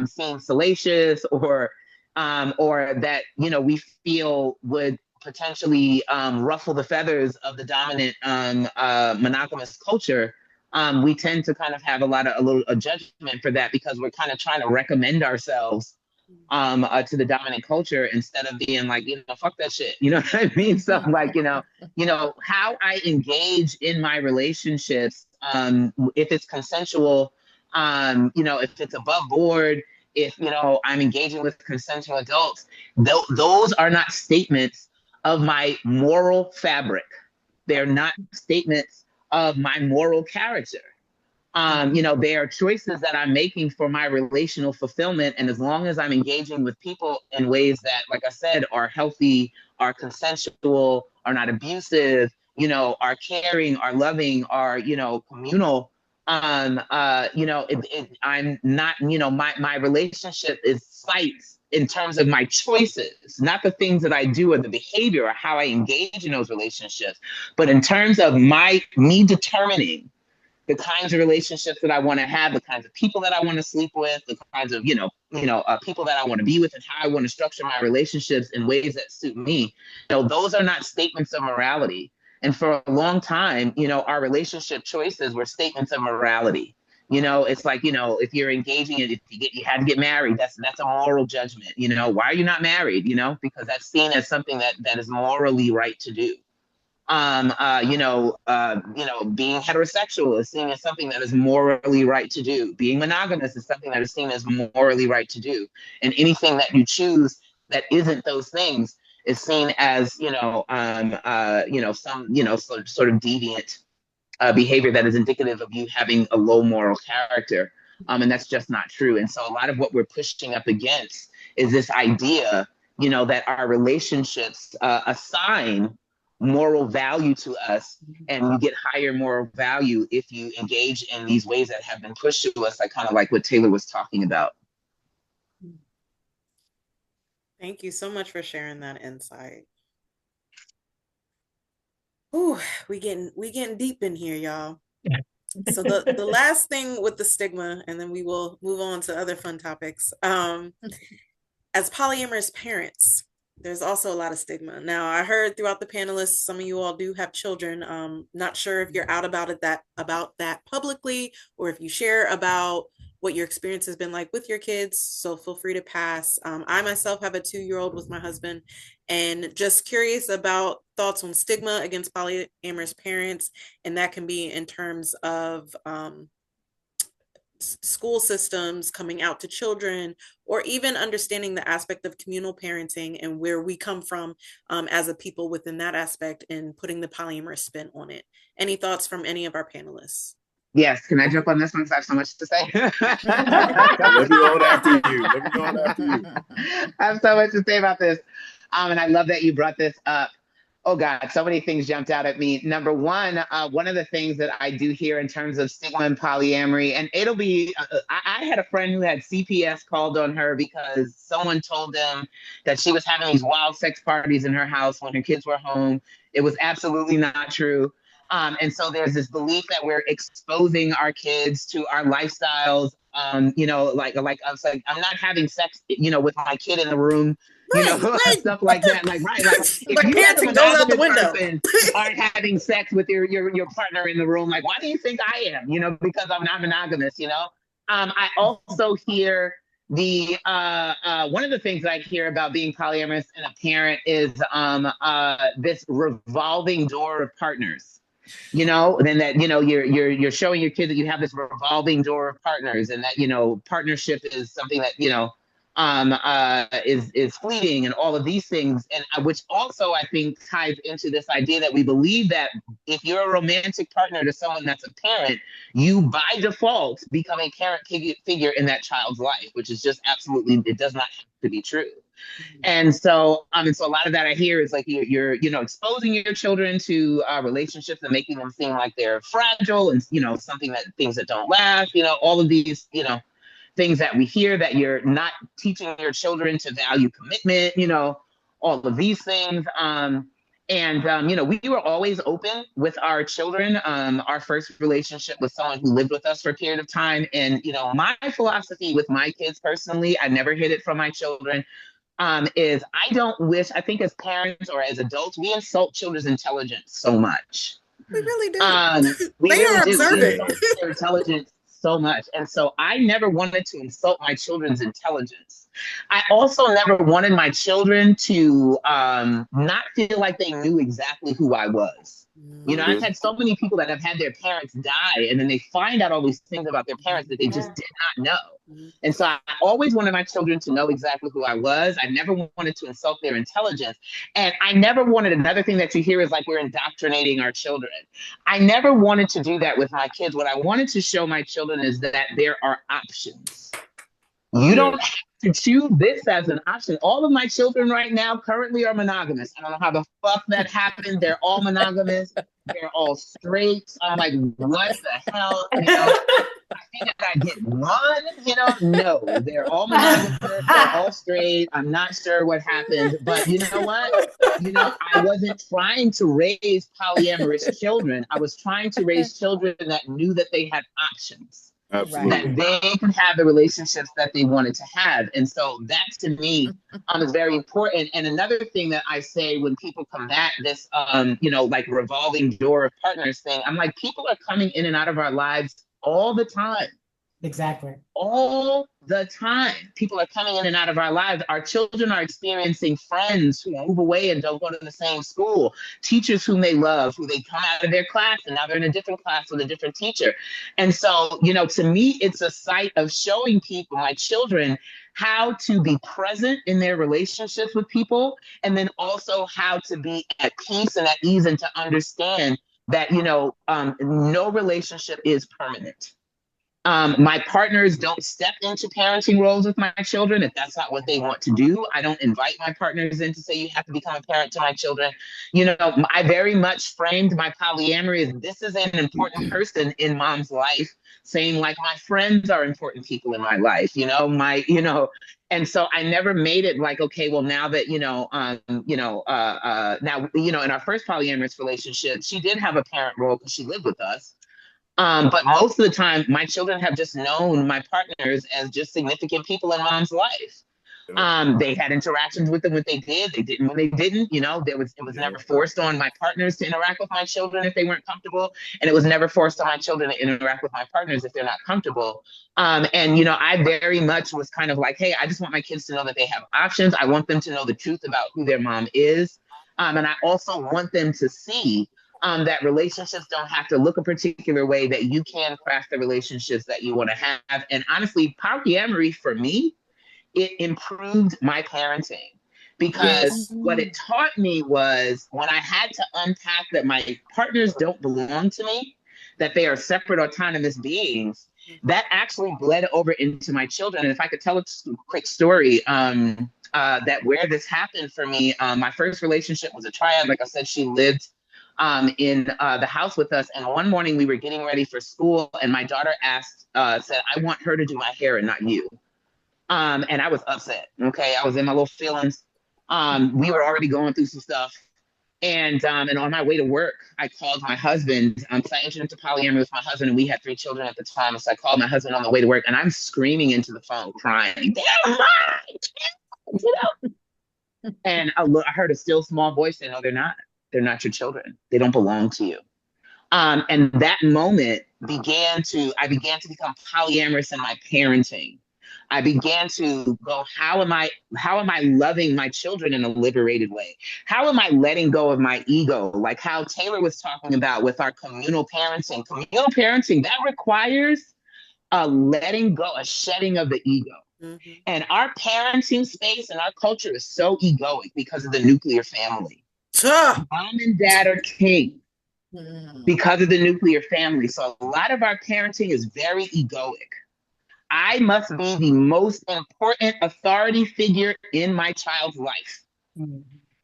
seem salacious or that we feel would potentially ruffle the feathers of the dominant monogamous culture, we tend to kind of have a little judgment for that, because we're kind of trying to recommend ourselves to the dominant culture, instead of being like, fuck that shit. You know what I mean? So like, how I engage in my relationships, if it's consensual, if it's above board, if, I'm engaging with consensual adults, those are not statements of my moral fabric. They're not statements of my moral character. They are choices that I'm making for my relational fulfillment. And as long as I'm engaging with people in ways that, like I said, are healthy, are consensual, are not abusive, are caring, are loving, are, communal, I'm not, my relationship is sites in terms of my choices, not the things that I do or the behavior or how I engage in those relationships, but in terms of me determining the kinds of relationships that I want to have, the kinds of people that I want to sleep with, the kinds of, people that I want to be with, and how I want to structure my relationships in ways that suit me. Those are not statements of morality. And for a long time, our relationship choices were statements of morality. It's like, if you're engaging it, if you had to get married, that's a moral judgment. Why are you not married? Because that's seen as something that is morally right to do. Being heterosexual is seen as something that is morally right to do. Being monogamous is something that is seen as morally right to do. And anything that you choose that isn't those things is seen as, some, sort of deviant behavior that is indicative of you having a low moral character. And that's just not true. And so a lot of what we're pushing up against is this idea, that our relationships assign moral value to us, and you get higher moral value if you engage in these ways that have been pushed to us, like kind of like what Taylor was talking about. Thank you so much for sharing that insight. Ooh, we getting deep in here, y'all. So the last thing with the stigma, and then we will move on to other fun topics. As polyamorous parents, there's also a lot of stigma. Now, I heard throughout the panelists, some of you all do have children. Not sure if you're out about that publicly, or if you share about what your experience has been like with your kids. So feel free to pass. I myself have a 2-year-old with my husband, and just curious about thoughts on stigma against polyamorous parents. And that can be in terms of school systems coming out to children, or even understanding the aspect of communal parenting and where we come from as a people within that aspect, and putting the polyamorous spin on it. Any thoughts from any of our panelists? Yes, can I jump on this one because I have so much to say? Let me go on after you. I have so much to say about this. And I love that you brought this up. Oh God, so many things jumped out at me. Number one, one of the things that I do hear in terms of stigma and polyamory, and it'll be, I had a friend who had CPS called on her because someone told them that she was having these wild sex parties in her house when her kids were home. It was absolutely not true. And so there's this belief that we're exposing our kids to our lifestyles. Like I was like, I'm not having sex, with my kid in the room. stuff like that. Like, right, like if Like you as a parenting goes out the monogamous window. person aren't having sex with your partner in the room, like, why do you think I am? Because I'm not monogamous. I also hear the one of the things I hear about being polyamorous and a parent is this revolving door of partners. Then that you're showing your kid that you have this revolving door of partners, and that partnership is something that is fleeting, and all of these things, and which also I think ties into this idea that we believe that if you're a romantic partner to someone that's a parent, you by default become a parent figure in that child's life, which is just absolutely, it does not have to be true. And so a lot of that I hear is like you're exposing your children to relationships and making them seem like they're fragile and things that don't last, all of these things that we hear, that you're not teaching your children to value commitment, all of these things. We were always open with our children. Our first relationship was someone who lived with us for a period of time. And, my philosophy with my kids personally, I never hid it from my children, is I think as parents or as adults, we insult children's intelligence so much. We really do. We they really are do. observant. We insult their intelligence so much. And so I never wanted to insult my children's intelligence. I also never wanted my children to not feel like they knew exactly who I was. I've had so many people that have had their parents die, and then they find out all these things about their parents that they just did not know. And so I always wanted my children to know exactly who I was. I never wanted to insult their intelligence. And I never wanted, another thing that you hear is like we're indoctrinating our children. I never wanted to do that with my kids. What I wanted to show my children is that there are options. You don't have to choose this as an option. All of my children right now currently are monogamous. I don't know how the fuck that happened. They're all monogamous. They're all straight. I'm like, what the hell? I think I get one, no, they're all monogamous. They're all straight. I'm not sure what happened, but you know what? I wasn't trying to raise polyamorous children. I was trying to raise children that knew that they had options. Absolutely. That they could have the relationships that they wanted to have. And so that to me is very important. And another thing that I say when people combat this, like revolving door of partners thing, I'm like, people are coming in and out of our lives all the time. Exactly. All the time. People are coming in and out of our lives. Our children are experiencing friends who move away and don't go to the same school, teachers whom they love, who they come out of their class and now they're in a different class with a different teacher. And so, to me, it's a site of showing people, my children, how to be present in their relationships with people, and then also how to be at peace and at ease, and to understand that, no relationship is permanent. My partners don't step into parenting roles with my children if that's not what they want to do. I don't invite my partners in to say you have to become a parent to my children. I very much framed my polyamory as this is an important person in mom's life, saying like my friends are important people in my life, and so I never made it like, okay, well now that, now, in our first polyamorous relationship, she did have a parent role because she lived with us. But most of the time, my children have just known my partners as just significant people in mom's life. They had interactions with them when they did. They didn't when they didn't. It was never forced on my partners to interact with my children if they weren't comfortable, and it was never forced on my children to interact with my partners if they're not comfortable. I very much was kind of like, hey, I just want my kids to know that they have options. I want them to know the truth about who their mom is, and I also want them to see that relationships don't have to look a particular way, that you can craft the relationships that you want to have. And honestly, polyamory for me, it improved my parenting, because what it taught me was when I had to unpack that my partners don't belong to me, that they are separate autonomous beings, that actually bled over into my children. And if I could tell a quick story, that where this happened for me, my first relationship was a triad. Like I said, she lived in the house with us. And one morning we were getting ready for school, and my daughter said, I want her to do my hair and not you. And I was upset. Okay. I was in my little feelings. We were already going through some stuff. And on my way to work, I called my husband. So I entered into polyamory with my husband, and we had 3 children at the time. So I called my husband on the way to work, and I'm screaming into the phone, crying, damn right, And I heard a still small voice say, no, they're not. They're not your children. They don't belong to you. And that moment I began to become polyamorous in my parenting. I began to go, how am I loving my children in a liberated way? How am I letting go of my ego? Like how Taylor was talking about with our communal parenting. Communal parenting, that requires a letting go, a shedding of the ego. Mm-hmm. And our parenting space and our culture is so egoic because of the nuclear family. Mom and dad are king because of the nuclear family. So a lot of our parenting is very egoic. I must be the most important authority figure in my child's life.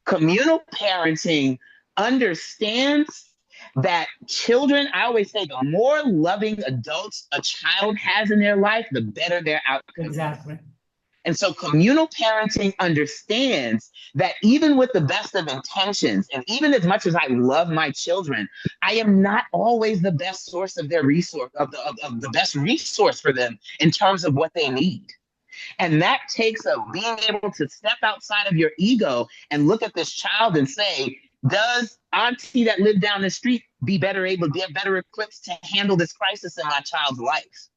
Communal parenting understands that children, I always say, the more loving adults a child has in their life, the better their outcome. Exactly. And so communal parenting understands that even with the best of intentions, and even as much as I love my children, I am not always the best source of their resource, of the best resource for them in terms of what they need. And that takes being able to step outside of your ego and look at this child and say, does auntie that lived down the street be better equipped to handle this crisis in my child's life?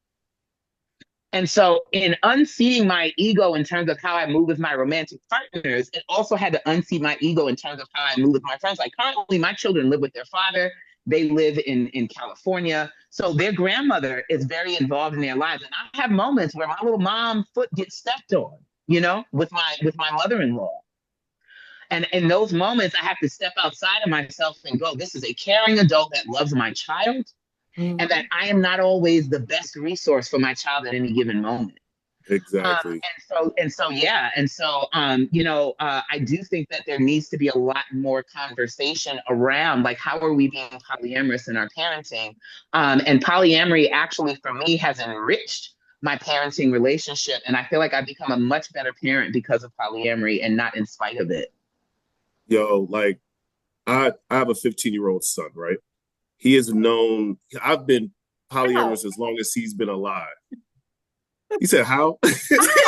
And so in unseating my ego in terms of how I move with my romantic partners, it also had to unseat my ego in terms of how I move with my friends. Like currently my children live with their father. They live in California. So their grandmother is very involved in their lives. And I have moments where my little mom foot gets stepped on, with my mother-in-law. And in those moments, I have to step outside of myself and go, this is a caring adult that loves my child. And that I am not always the best resource for my child at any given moment. Exactly. I do think that there needs to be a lot more conversation around, like, how are we being polyamorous in our parenting? And polyamory actually, for me, has enriched my parenting relationship. And I feel like I've become a much better parent because of polyamory and not in spite of it. Yo, like, I have a 15-year-old son, right? He is known, I've been polyamorous as long as he's been alive. He said, how?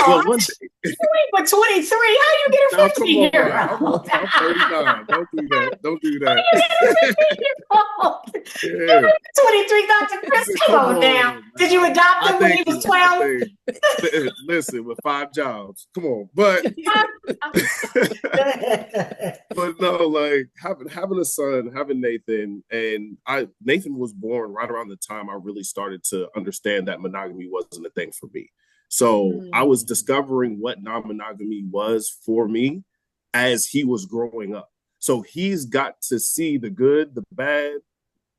Well, one thing. But 23, how you get a 15-year-old? I'm 39. Don't do that. Yeah. 23, Dr. Chris, come on now. Did you adopt him when he was 12? Listen, with 5 jobs. Come on. But but no, like having a son, having Nathan, and Nathan was born right around the time I really started to understand that monogamy wasn't a thing for me. So I was discovering what non-monogamy was for me as he was growing up. So he's got to see the good, the bad,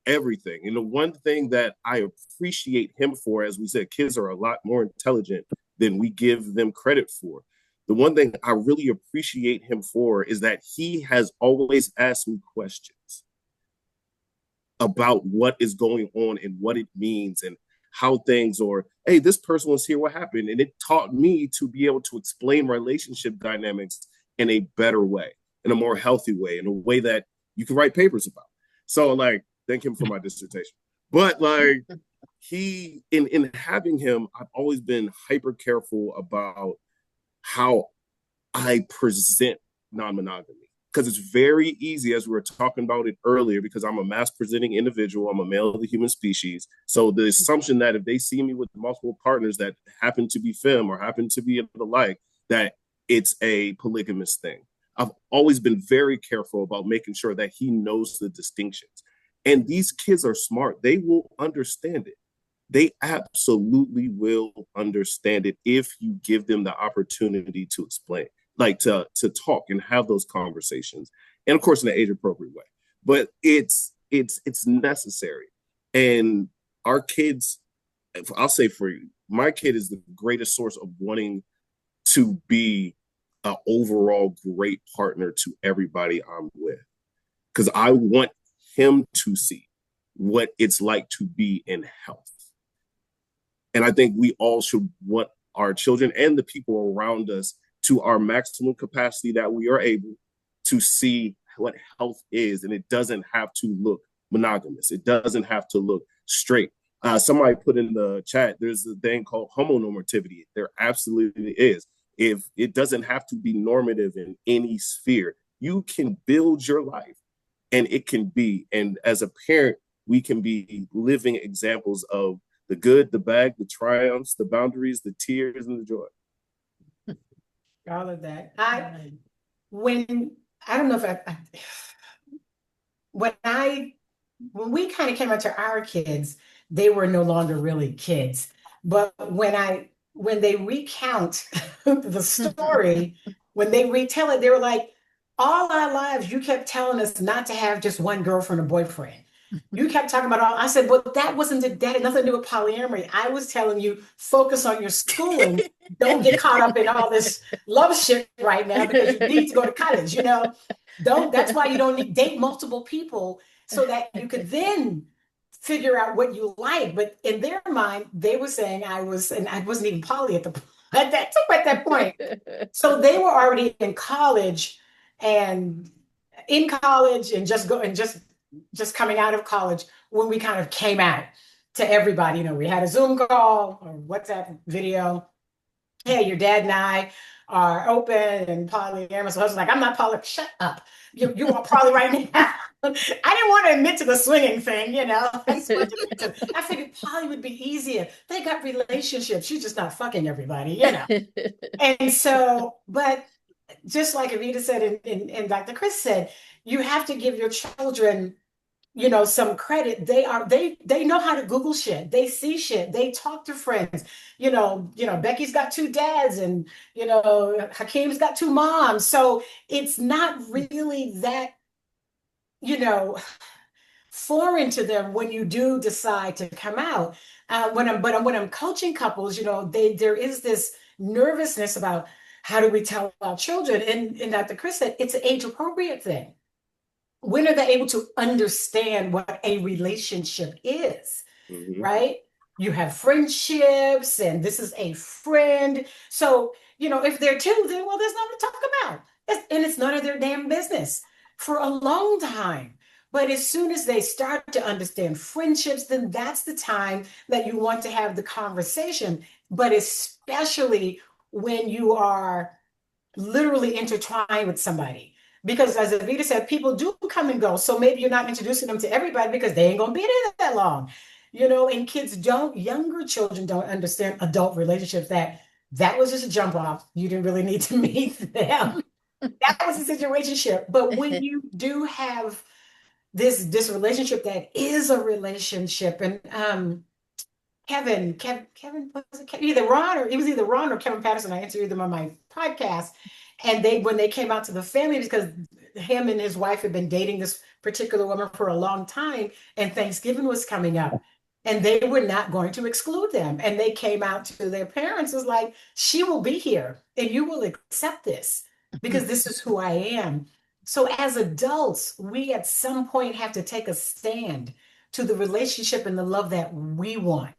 everything. And the one thing that I appreciate him for, as we said, kids are a lot more intelligent than we give them credit for. The one thing I really appreciate him for is that he has always asked me questions about what is going on and what it means and how things, or, hey, this person was here, what happened? And it taught me to be able to explain relationship dynamics in a better way, in a more healthy way, in a way that you can write papers about. So, like, thank him for my dissertation. But, like, he, in having him, I've always been hyper careful about how I present non-monogamy. Because it's very easy, as we were talking about it earlier, because I'm a mass presenting individual, I'm a male of the human species. So the assumption that if they see me with multiple partners that happen to be femme or happen to be alike, that it's a polygamous thing. I've always been very careful about making sure that he knows the distinctions. And these kids are smart. They will understand it. They absolutely will understand it if you give them the opportunity to explain, like to talk and have those conversations, and of course in an age appropriate way. But it's necessary. And our kids, I'll say for you, my kid is the greatest source of wanting to be an overall great partner to everybody I'm with, because I want him to see what it's like to be in health. And I think we all should want our children and the people around us to our maximum capacity that we are able to see what health is. And it doesn't have to look monogamous. It doesn't have to look straight. Somebody put in the chat, there's a thing called homonormativity. There absolutely is. If it doesn't have to be normative in any sphere, you can build your life and it can be. And as a parent, we can be living examples of the good, the bad, the triumphs, the boundaries, the tears, and the joy. All of that. When I don't know if when we kind of came out to our kids, they were no longer really kids. But when they recount the story, when they retell it, they were like, all our lives, you kept telling us not to have just one girlfriend or boyfriend. You kept talking about all. I said, well, that had nothing to do with polyamory. I was telling you, focus on your schooling. Don't get caught up in all this love shit right now because you need to go to college. That's why you don't date multiple people so that you could then figure out what you like. But in their mind, they were saying I wasn't even poly at that point. So they were already in college and just coming out of college when we kind of came out to everybody. We had a Zoom call or WhatsApp video. Hey, your dad and I are open and polyamorous. So I was like, I'm not poly. Shut up. You are poly right now. I didn't want to admit to the swinging thing, I figured poly would be easier. They got relationships. She's just not fucking everybody, And so, but just like Evita said and Dr. Chris said, you have to give your children some credit. They know how to Google shit. They see shit. They talk to friends. Becky's got 2 dads and Hakeem's got 2 moms. So it's not really that foreign to them when you do decide to come out. When I'm coaching couples, there is this nervousness about how do we tell our children, and Dr. Chris said it's an age appropriate thing. When are they able to understand what a relationship is, right? You have friendships and this is a friend. So, if they're 2, then, well, there's nothing to talk about. And it's none of their damn business for a long time. But as soon as they start to understand friendships, then that's the time that you want to have the conversation. But especially when you are literally intertwined with somebody. Because as Evita said, people do come and go. So maybe you're not introducing them to everybody because they ain't going to be there that long. And younger children don't understand adult relationships, that was just a jump off. You didn't really need to meet them. That was a situationship. But when you do have this relationship that is a relationship, and Kevin, was it either Ron or Kevin Patterson. I interviewed them on my podcast. And when they came out to the family, because him and his wife had been dating this particular woman for a long time, and Thanksgiving was coming up, and they were not going to exclude them. And they came out to their parents, was like, she will be here and you will accept this because this is who I am. So as adults, we at some point have to take a stand to the relationship and the love that we want.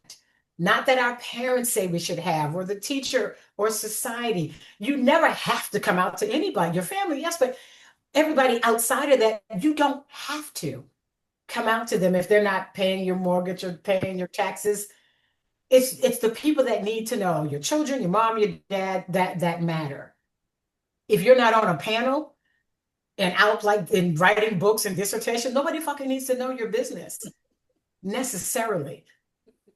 Not that our parents say we should have, or the teacher or society. You never have to come out to anybody. Your family, yes, but everybody outside of that, you don't have to come out to them if they're not paying your mortgage or paying your taxes. It's the people that need to know, your children, your mom, your dad, that matter. If you're not on a panel and out like in writing books and dissertation, nobody fucking needs to know your business necessarily.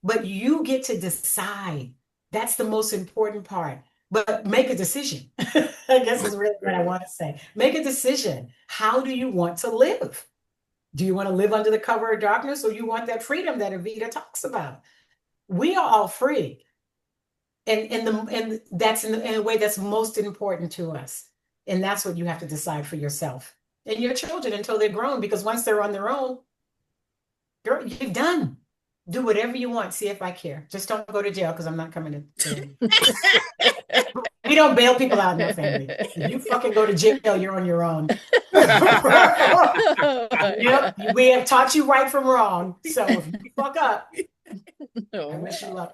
But you get to decide. That's the most important part. But make a decision. I guess is really what I want to say. Make a decision. How do you want to live? Do you want to live under the cover of darkness, or you want that freedom that Evita talks about? We are all free. And that's in a way that's most important to us. And that's what you have to decide for yourself and your children until they're grown, because once they're on their own, girl, you're done. Do whatever you want. See if I care. Just don't go to jail, because I'm not coming to We don't bail people out in my family. If you fucking go to jail, you're on your own. Yep, we have taught you right from wrong. So if you fuck up, I wish you luck.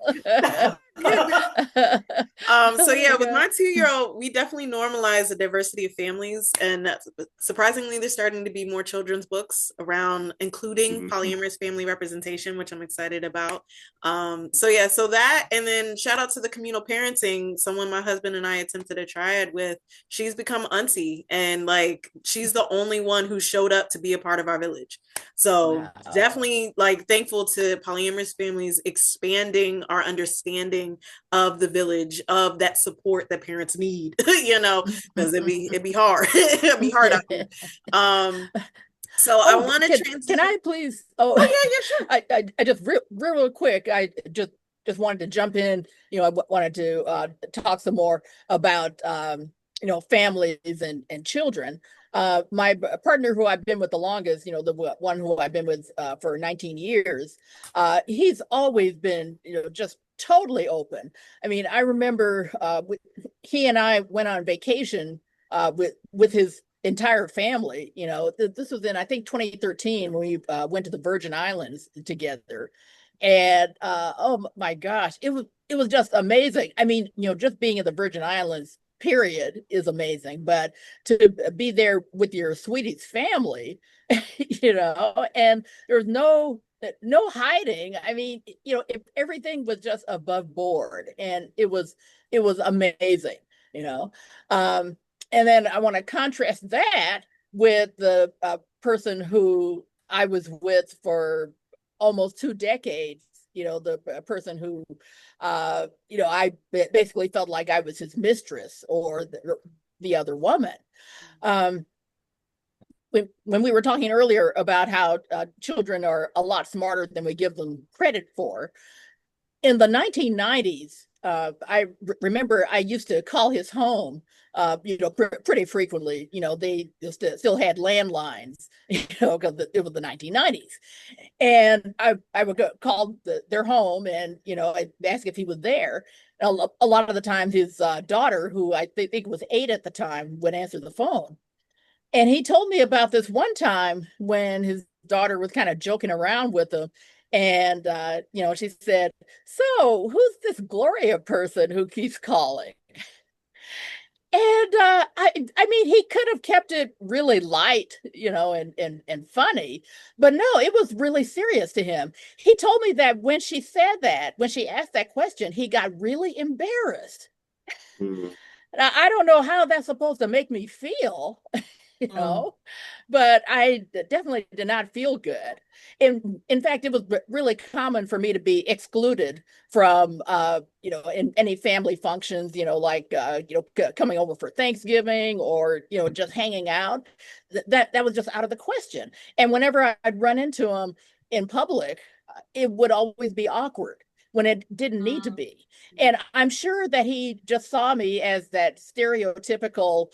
So yeah, my with God. my 2-year-old, we definitely normalize the diversity of families, and surprisingly, there's starting to be more children's books around including polyamorous family representation, which I'm excited about. So yeah, so that, and then shout out to the communal parenting. Someone my husband and I attempted a triad with. She's become auntie, and like she's the only one who showed up to be a part of our village. So Wow. definitely like thankful to polyamorous families expanding our understanding of the village, of that support that parents need, you know, because it'd be hard. It'd be hard out here. So I want to can I please? Oh, yeah, sure. I just real quick. I just wanted to jump in. You know, I wanted to talk some more about you know, families and children. My partner, who I've been with the longest, you know, the one who I've been with for 19 years, he's always been, you know, just totally open. I mean, I remember he and I went on vacation with his entire family. You know, this was in, I think, 2013, when we went to the Virgin Islands together. And oh my gosh, it was just amazing. I mean, you know, just being in the Virgin Islands period is amazing, but to be there with your sweetie's family, you know, and there's no hiding. I mean, you know, everything was just above board, and it was amazing, you know. And then I want to contrast that with the person who I was with for almost 2 decades. You know, the person who, you know, I basically felt like I was his mistress, or the other woman. When we were talking earlier about how children are a lot smarter than we give them credit for, in the 1990s, I remember I used to call his home, you know, pretty frequently. You know, they still had landlines, you know, because it was the 1990s. And I would call their home, and, you know, I'd ask if he was there. A lot of the times, his daughter, who I think was 8 at the time, would answer the phone. And he told me about this one time when his daughter was kind of joking around with him. And, you know, she said, "So who's this Gloria person who keeps calling?" And I mean, he could have kept it really light, you know, and funny, but no, it was really serious to him. He told me that when she said that, when she asked that question, he got really embarrassed. Now, I don't know how that's supposed to make me feel, you know, but I definitely did not feel good. In fact, it was really common for me to be excluded from, you know, in any family functions, you know, like, you know, coming over for Thanksgiving, or, you know, just hanging out. That was just out of the question. And whenever I'd run into him in public, it would always be awkward when it didn't need to be. And I'm sure that he just saw me as that stereotypical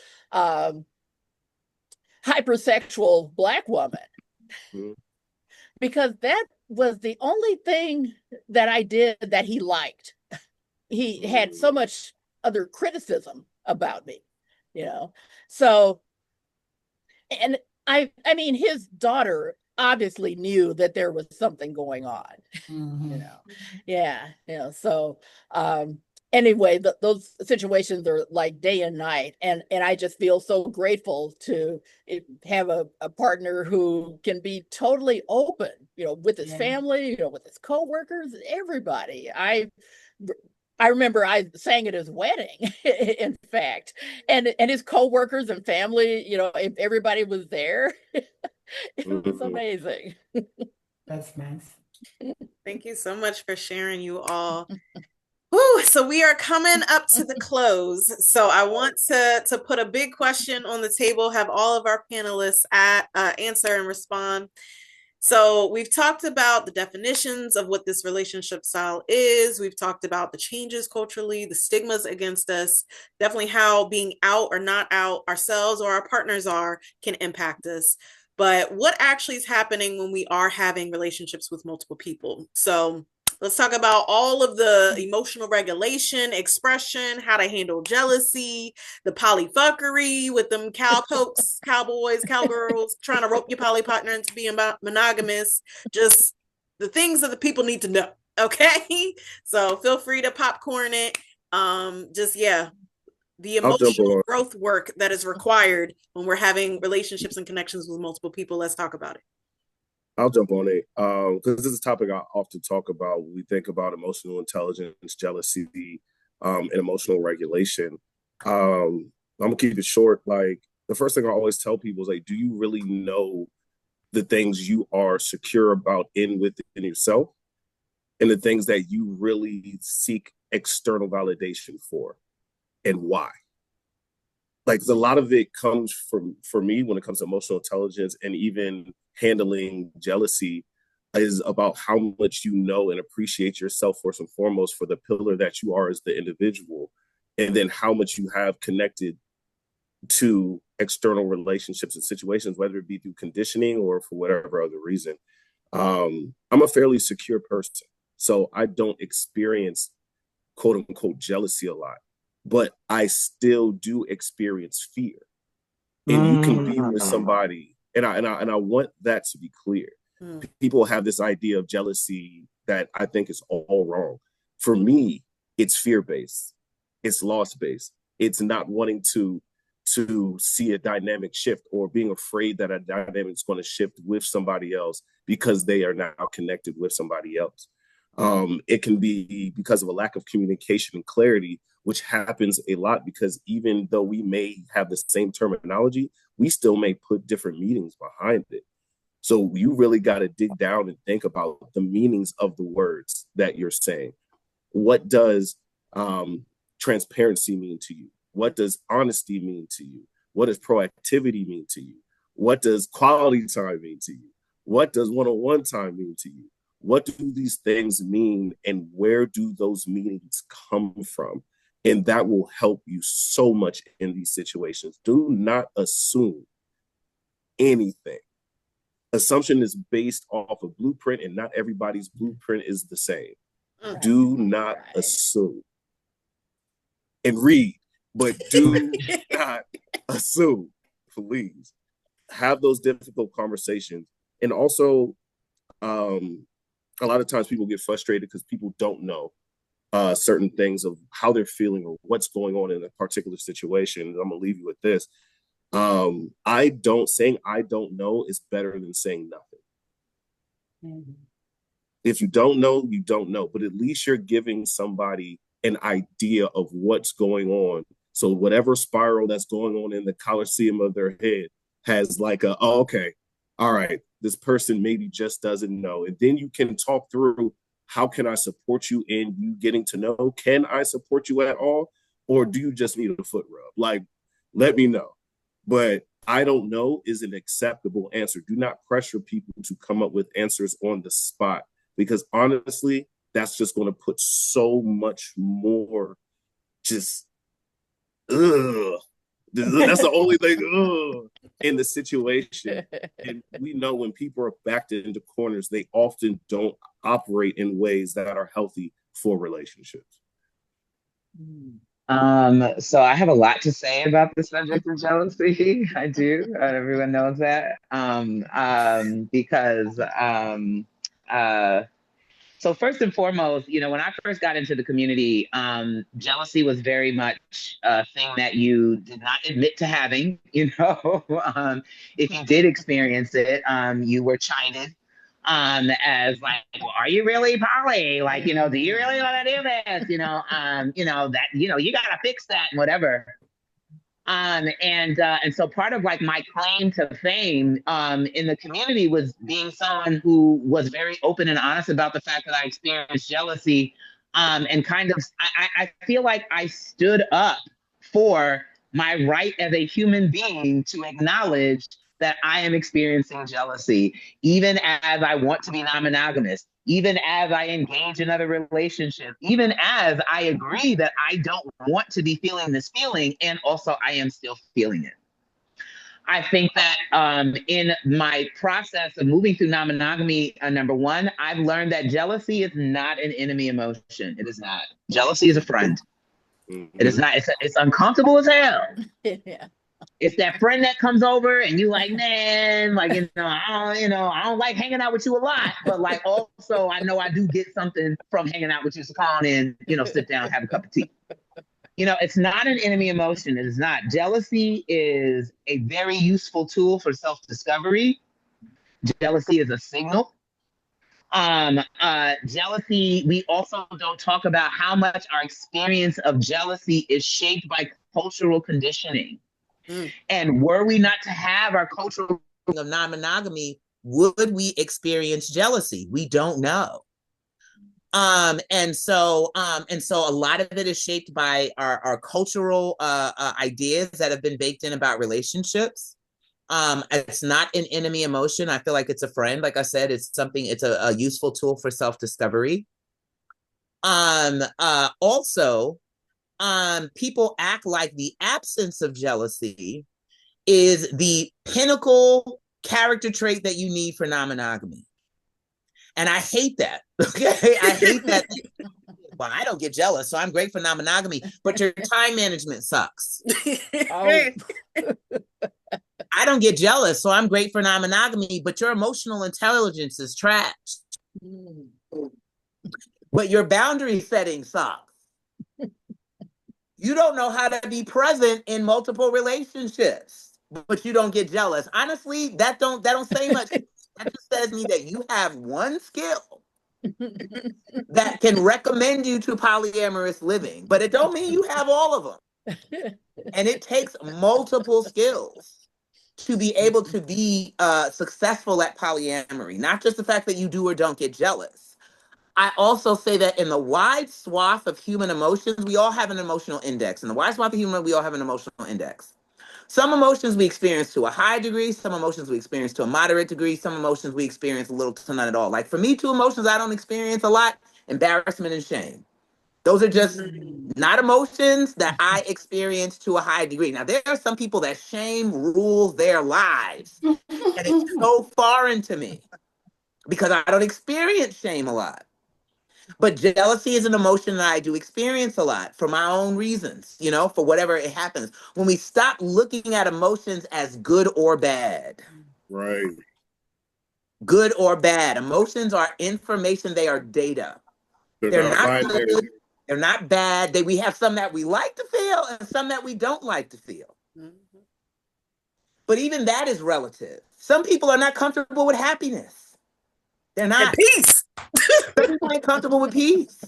hypersexual Black woman, because that was the only thing that I did that he liked. He had so much other criticism about me, you know. So, and I mean, his daughter obviously knew that there was something going on, you know. Yeah, you know. So anyway, those situations are like day and night, and I just feel so grateful to have a partner who can be totally open, you know, with his family, you know, with his coworkers, everybody. I remember I sang at his wedding, in fact, and his coworkers and family, you know, if everybody was there, it was amazing. That's nice. Thank you so much for sharing, you all. Woo, so we are coming up to the close. So I want to put a big question on the table, have all of our panelists answer and respond. So we've talked about the definitions of what this relationship style is. We've talked about the changes culturally, the stigmas against us, definitely how being out or not out ourselves or our partners can impact us. But what actually is happening when we are having relationships with multiple people? So let's talk about all of the emotional regulation, expression, how to handle jealousy, the polyfuckery with them cowpokes, cowboys, cowgirls, trying to rope your poly partner into being monogamous, just the things that the people need to know. Okay. So feel free to popcorn it. Just, yeah, the I'll jump emotional on. growth work that is required when we're having relationships and connections with multiple people. Let's talk about it. I'll jump on it because this is a topic I often talk about when we think about emotional intelligence, jealousy, and emotional regulation. I'm gonna keep it short. Like the first thing I always tell people is like, do you really know the things you are secure about within yourself, and the things that you really seek external validation for, and why? Like a lot of it comes from, for me, when it comes to emotional intelligence and even handling jealousy, is about how much you know and appreciate yourself first and foremost for the pillar that you are as the individual, and then how much you have connected to external relationships and situations, whether it be through conditioning or for whatever other reason. I'm a fairly secure person, so I don't experience quote unquote jealousy a lot, but I still do experience fear. And you can be with somebody, and I want that to be clear. People have this idea of jealousy that I think is all wrong. For me, it's fear based, it's loss based, it's not wanting to see a dynamic shift, or being afraid that a dynamic is going to shift with somebody else because they are now connected with somebody else. It can be because of a lack of communication and clarity, which happens a lot because even though we may have the same terminology, we still may put different meanings behind it. So you really got to dig down and think about the meanings of the words that you're saying. What does transparency mean to you? What does honesty mean to you? What does proactivity mean to you? What does quality time mean to you? What does one-on-one time mean to you? What do these things mean, and where do those meanings come from? And that will help you so much in these situations. Do not assume anything. Assumption is based off a blueprint, and not everybody's blueprint is the same. Do not assume. And read, but do not assume. Please have those difficult conversations. And also, a lot of times people get frustrated because people don't know certain things of how they're feeling or what's going on in a particular situation. And I'm gonna leave you with this. Saying I don't know is better than saying nothing. Mm-hmm. If you don't know, you don't know, but at least you're giving somebody an idea of what's going on. So whatever spiral that's going on in the coliseum of their head has like oh, okay, all right, this person maybe just doesn't know. And then you can talk through, how can I support you in you getting to know? Can I support you at all? Or do you just need a foot rub? Like, let me know. But I don't know is an acceptable answer. Do not pressure people to come up with answers on the spot, because honestly, that's just going to put so much more just, ugh. That's the only thing, in the situation. And we know when people are backed into corners, they often don't operate in ways that are healthy for relationships. So I have a lot to say about the subject of jealousy. I do. Everyone knows that. Because so first and foremost, when I first got into the community, jealousy was very much a thing that you did not admit to having. If you did experience it, you were chided as like, well, are you really poly? Like, do you really want to do this? That, you gotta fix that and whatever. And so part of like my claim to fame in the community was being someone who was very open and honest about the fact that I experienced jealousy, and kind of I feel like I stood up for my right as a human being to acknowledge that I am experiencing jealousy, even as I want to be non-monogamous, even as I engage in other relationships, even as I agree that I don't want to be feeling this feeling, and also I am still feeling it. I think that in my process of moving through non-monogamy, number one, I've learned that jealousy is not an enemy emotion. It is not. Jealousy is a friend. Mm-hmm. It is not. It's uncomfortable as hell. Yeah. It's that friend that comes over and you like, man, like, I don't like hanging out with you a lot, but like also I know I do get something from hanging out with you. So come on in, sit down, have a cup of tea. It's not an enemy emotion. It is not. Jealousy is a very useful tool for self-discovery. Jealousy is a signal. Jealousy, we also don't talk about how much our experience of jealousy is shaped by cultural conditioning. And were we not to have our cultural of non-monogamy, would we experience jealousy? We don't know. And so a lot of it is shaped by our cultural ideas that have been baked in about relationships. It's not an enemy emotion. I feel like it's a friend. Like I said, it's a useful tool for self-discovery. Also, people act like the absence of jealousy is the pinnacle character trait that you need for non-monogamy. And I hate that. Okay. I hate that. Well, I don't get jealous, so I'm great for non-monogamy, but your time management sucks. Oh. I don't get jealous, so I'm great for non-monogamy, but your emotional intelligence is trash. But your boundary setting sucks. You don't know how to be present in multiple relationships, but you don't get jealous. Honestly, that don't say much. That just says me that you have one skill that can recommend you to polyamorous living, but it don't mean you have all of them. And it takes multiple skills to be able to be successful at polyamory, not just the fact that you do or don't get jealous. I also say that in the wide swath of human emotions, we all have an emotional index. In the wide swath of human, we all have an emotional index. Some emotions we experience to a high degree, some emotions we experience to a moderate degree, some emotions we experience a little to none at all. Like for me, two emotions I don't experience a lot: embarrassment and shame. Those are just not emotions that I experience to a high degree. Now, there are some people that shame rules their lives. And it's so foreign to me because I don't experience shame a lot. But jealousy is an emotion that I do experience a lot for my own reasons, for whatever it happens. When we stop looking at emotions as good or bad. Right. Good or bad. Emotions are information. They are data. They're not good. They're not bad. We have some that we like to feel and some that we don't like to feel. Mm-hmm. But even that is relative. Some people are not comfortable with happiness. They're not. And peace. Some people ain't comfortable with peace.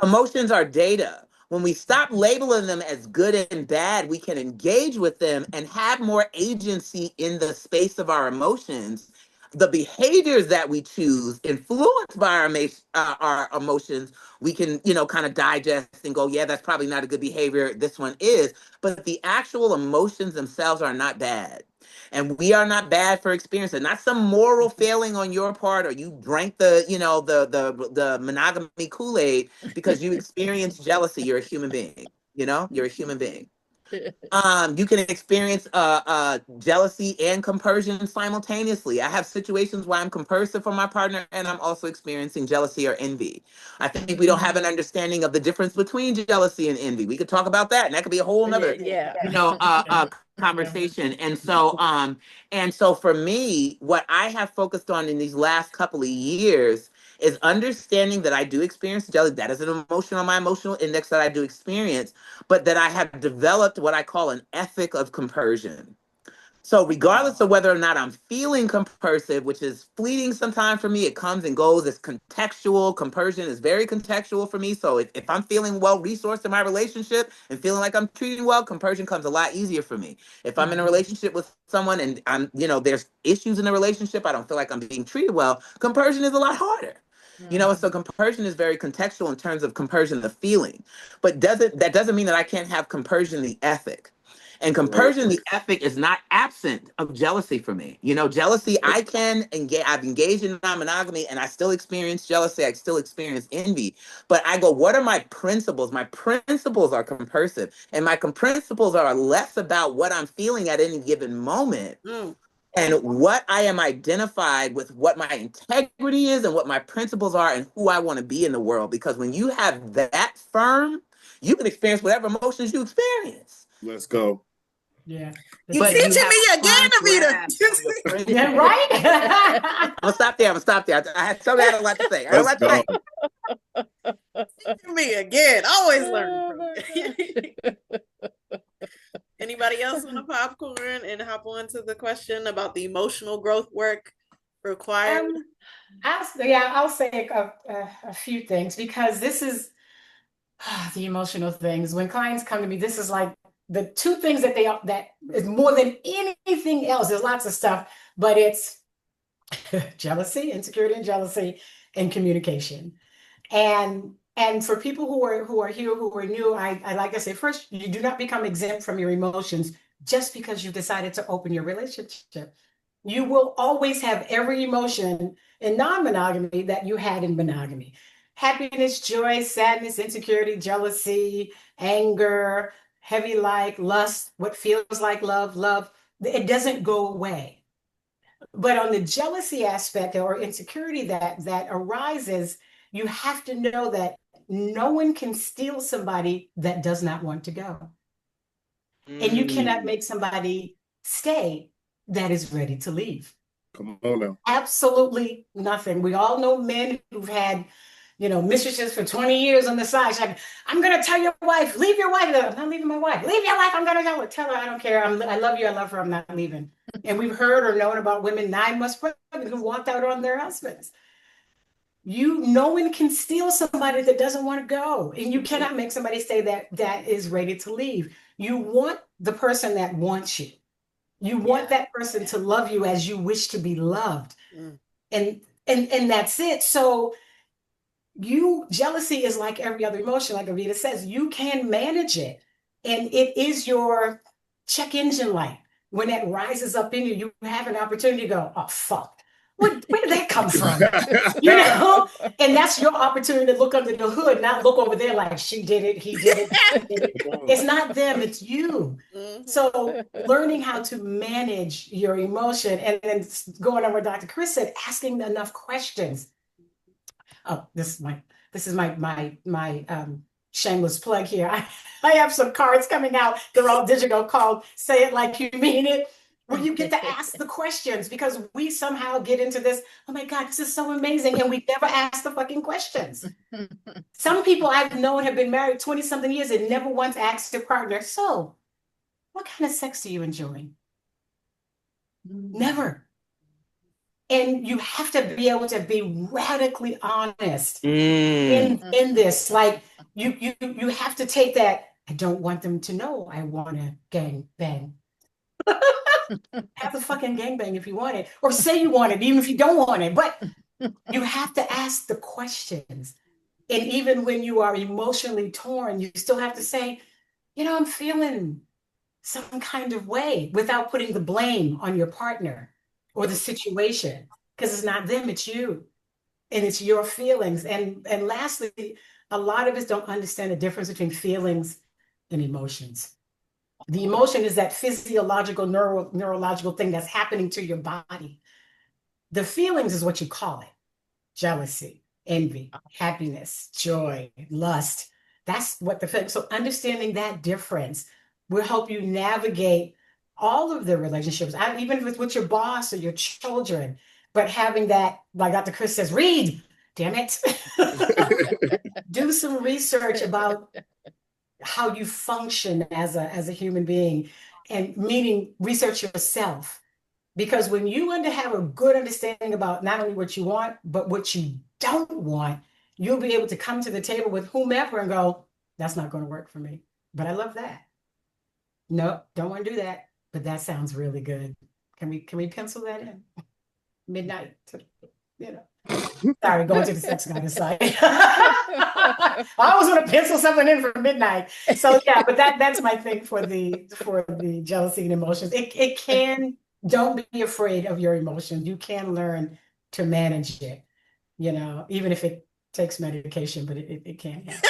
Emotions are data. When we stop labeling them as good and bad, we can engage with them and have more agency in the space of our emotions. The behaviors that we choose, influenced by our emotions, we can, kind of digest and go, yeah, that's probably not a good behavior. This one is. But the actual emotions themselves are not bad. And we are not bad for experiencing, not some moral failing on your part, or you drank the monogamy Kool-Aid because you experienced jealousy. You're a human being. You're a human being. You can experience jealousy and compersion simultaneously. I have situations where I'm compersive for my partner and I'm also experiencing jealousy or envy. I think we don't have an understanding of the difference between jealousy and envy. We could talk about that, and that could be a whole nother, conversation. And so for me, what I have focused on in these last couple of years is understanding that I do experience jealousy. That is an emotion on my emotional index that I do experience, but that I have developed what I call an ethic of compersion. So regardless of whether or not I'm feeling compersive, which is fleeting sometimes for me, it comes and goes. It's contextual. Compersion is very contextual for me. So if I'm feeling well-resourced in my relationship and feeling like I'm treating well, compersion comes a lot easier for me. If I'm in a relationship with someone and there's issues in the relationship, I don't feel like I'm being treated well, compersion is a lot harder. So compersion is very contextual in terms of compersion, the feeling. But that doesn't mean that I can't have compersion, the ethic. And compersion, the ethic, is not absent of jealousy for me. Jealousy, I've engaged in non-monogamy and I still experience jealousy. I still experience envy. But I go, what are my principles? My principles are compersive. And my principles are less about what I'm feeling at any given moment. And what I am identified with, what my integrity is and what my principles are and who I want to be in the world. Because when you have that firm, you can experience whatever emotions you experience. Let's go. Yeah. You teaching me again, Avita. Yeah, right? I'm gonna stop there. I had something I don't like to say. Let's go. Teaching me again. Always learning from you. Anybody else want to popcorn and hop on to the question about the emotional growth work required? I'll say a few things, because this is the emotional things. When clients come to me, this is like the two things that is more than anything else. There's lots of stuff, but it's jealousy, insecurity and jealousy, and communication. And for people who are here, who are new, I like to say, first, you do not become exempt from your emotions just because you decided to open your relationship. You will always have every emotion in non-monogamy that you had in monogamy. Happiness, joy, sadness, insecurity, jealousy, anger, heavy like, lust, what feels like love. It doesn't go away. But on the jealousy aspect or insecurity that arises, you have to know that no one can steal somebody that does not want to go. And you cannot make somebody stay that is ready to leave. Come on now. Absolutely nothing. We all know men who've had, mistresses for 20 years on the side. She's like, I'm going to tell your wife, leave your wife. I'm not leaving my wife. Leave your wife. I'm going to go. Tell her I don't care. I love you. I love her. I'm not leaving. And we've heard or known about women 9 months pregnant who walked out on their husbands. No one can steal somebody that doesn't want to go. And you cannot make somebody say that is ready to leave. You want the person that wants you. You want that person to love you as you wish to be loved. And that's it. So jealousy is like every other emotion, like Avita says, you can manage it. And it is your check engine light. When it rises up in you, you have an opportunity to go, oh, fuck. Where did that come from? And that's your opportunity to look under the hood, not look over there like she did it, he did it. It's not them, it's you. So learning how to manage your emotion, and then going on what Dr. Chris said, asking enough questions. Oh, this is my shameless plug here. I have some cards coming out. They're all digital, called Say It Like You Mean It, where you get to ask the questions, because we somehow get into this, oh my God, this is so amazing. And we never ask the fucking questions. Some people I've known have been married 20 something years and never once asked their partner, so what kind of sex do you enjoy? Never. And you have to be able to be radically honest in this. Like you have to take that, I don't want them to know I want to gang bang. Have the fucking gangbang if you want it, or say you want it, even if you don't want it. But you have to ask the questions. And even when you are emotionally torn, you still have to say, I'm feeling some kind of way, without putting the blame on your partner or the situation, because it's not them, it's you. And it's your feelings. And lastly, a lot of us don't understand the difference between feelings and emotions. The emotion is that physiological, neurological thing that's happening to your body. The feelings is what you call it. Jealousy, envy, happiness, joy, lust. That's what the feelings. So understanding that difference will help you navigate all of the relationships, even with your boss or your children. But having that, like Dr. Chris says, read, damn it. Do some research about how you function as a human being, and meaning research yourself. Because when you have a good understanding about not only what you want, but what you don't want, you'll be able to come to the table with whomever and go, that's not going to work for me. But I love that. No, don't want to do that. But that sounds really good. Can we pencil that in? Midnight, Sorry, going to the sex goddess side. I always want to pencil something in for midnight. So yeah, but that's my thing for the jealousy and emotions. It can, don't be afraid of your emotions. You can learn to manage it, even if it takes medication, but it can happen.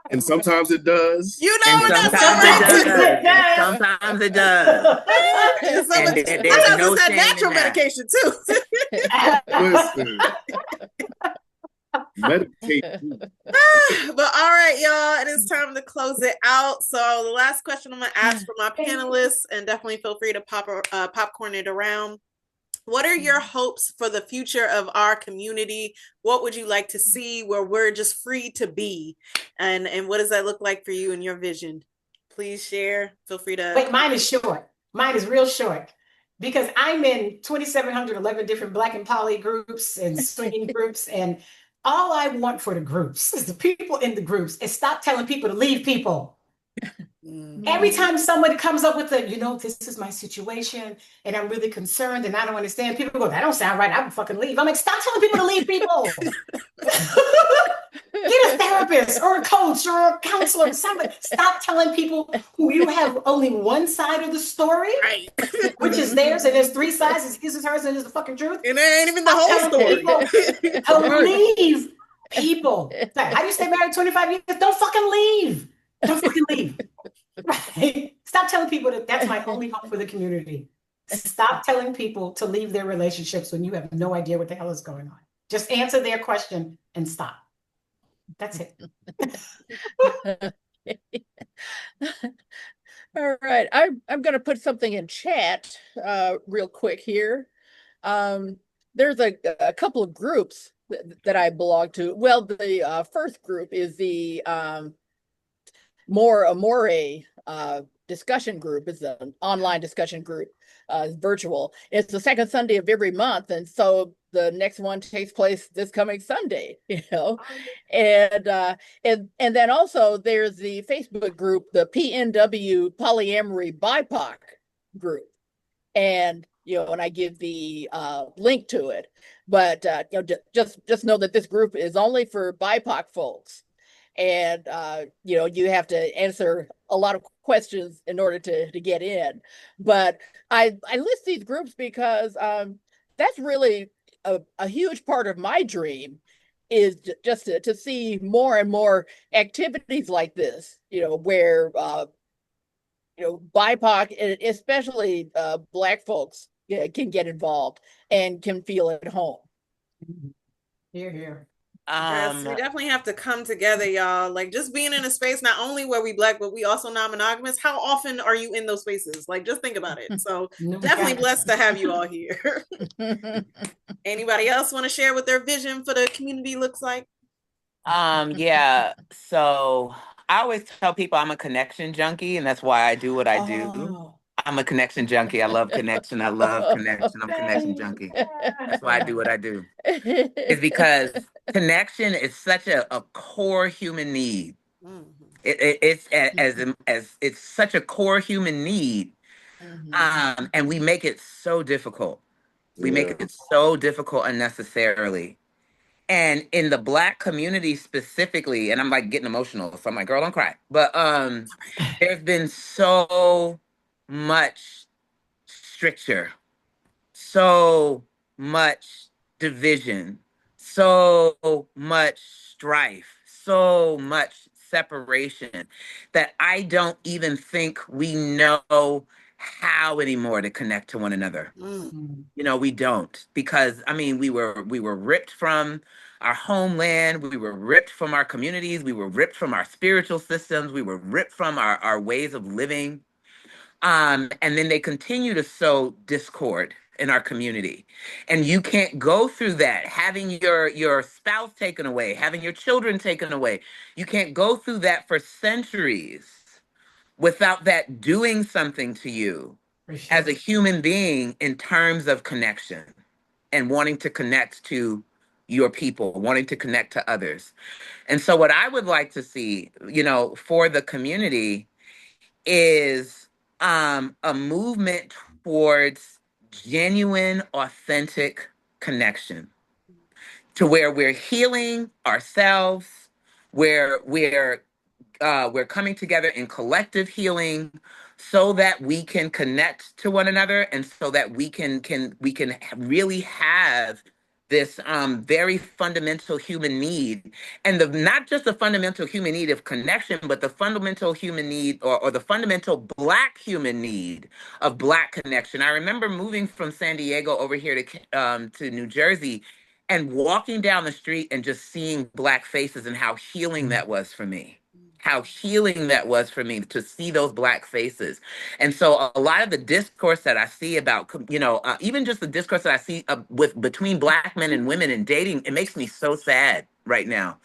And sometimes it does. Sometimes it does. Sometimes it's that natural medication too. Listen. Meditate. But all right, y'all, it is time to close it out. So the last question I'm gonna ask for my panelists, and definitely feel free to popcorn it around. What are your hopes for the future of our community? What would you like to see where we're just free to be? And what does that look like for you and your vision? Please share. Feel free to. Wait, mine is short. Mine is real short because I'm in 2,711 different Black and poly groups and swinging groups. And all I want for the groups is the people in the groups is stop telling people to leave people. Every time somebody comes up with this is my situation and I'm really concerned and I don't understand, people go, that don't sound right. I would fucking leave. I'm like, stop telling people to leave people. Get a therapist or a coach or a counselor or somebody. Stop telling people who you have only one side of the story, Right. which is theirs, and there's three sides. It's his, hers, and it's the fucking truth. And it ain't even the whole story. To leave people. Like, how do you stay married 25 years? Don't fucking leave. Don't fucking leave. Right? Stop telling people that's my only hope for the community. Stop telling people to leave their relationships when you have no idea what the hell is going on. Just answer their question and stop. That's it. All right, I'm going to put something in chat real quick here. There's a couple of groups that I belong to. Well, the first group is the More Amore discussion group. It's an online discussion group, virtual. It's the second Sunday of every month, and so the next one takes place this coming Sunday. And then also there's the Facebook group, the PNW Polyamory BIPOC group, and and I give the link to it. But just know that this group is only for BIPOC folks. And you have to answer a lot of questions in order to get in. But I list these groups because that's really a huge part of my dream, is just to see more and more activities like this, where BIPOC and especially Black folks can get involved and can feel at home. Hear, hear. Yes, we definitely have to come together, y'all. Like, just being in a space, not only where we Black, but we also non-monogamous. How often are you in those spaces? Like, just think about it. So definitely blessed to have you all here. Anybody else want to share what their vision for the community looks like? Yeah. So I always tell people I'm a connection junkie, and that's why I do what I do. I'm a connection junkie. I love connection. I love connection. I'm a connection junkie. That's why I do what I do. It's because connection is such a core human need. It's it's such a core human need, and we make it so difficult. We make it so difficult unnecessarily. And in the Black community specifically, and I'm like getting emotional, so I'm like, girl, don't cry. But there's been so much stricture, so much division, so much strife, so much separation that I don't even think we know how anymore to connect to one another. We don't, because we were ripped from our homeland, we were ripped from our communities, we were ripped from our spiritual systems, we were ripped from our ways of living. And then they continue to sow discord in our community. And you can't go through that, having your spouse taken away, having your children taken away. You can't go through that for centuries without that doing something to you as a human being in terms of connection and wanting to connect to your people, wanting to connect to others. And so what I would like to see, for the community is a movement towards genuine, authentic connection, to where we're healing ourselves, where we're coming together in collective healing, so that we can connect to one another, and so that we can really have this very fundamental human need, and not just the fundamental human need of connection, but the fundamental human need, or the fundamental Black human need of Black connection. I remember moving from San Diego over here to New Jersey, and walking down the street and just seeing Black faces and how healing that was for me. How healing that was for me to see those Black faces. And so a lot of the discourse that I see about, even just the discourse that I see with between Black men and women in dating, it makes me so sad right now.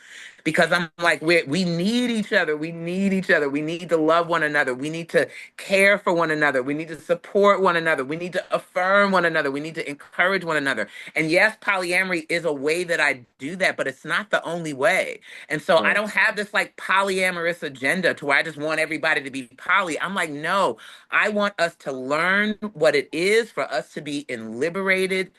Because I'm like, we need each other. We need each other. We need to love one another. We need to care for one another. We need to support one another. We need to affirm one another. We need to encourage one another. And yes, polyamory is a way that I do that, but it's not the only way. And so I don't have this like polyamorous agenda to where I just want everybody to be poly. I'm like, no, I want us to learn what it is for us to be in liberated,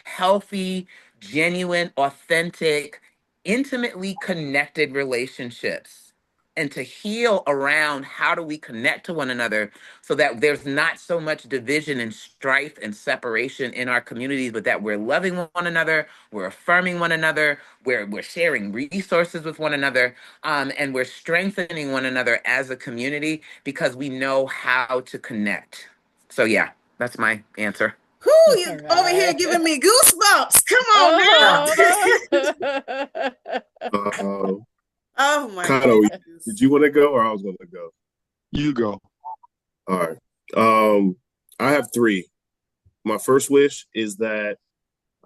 healthy, genuine, authentic, intimately connected relationships, and to heal around how do we connect to one another so that there's not so much division and strife and separation in our communities, but that we're loving one another, we're affirming one another, we're sharing resources with one another, and we're strengthening one another as a community because we know how to connect. So yeah, that's my answer. Who you over here giving me goosebumps? Come on now. Oh my God. Did you want to go or I was going to go? You go. All right. I have three. My first wish is that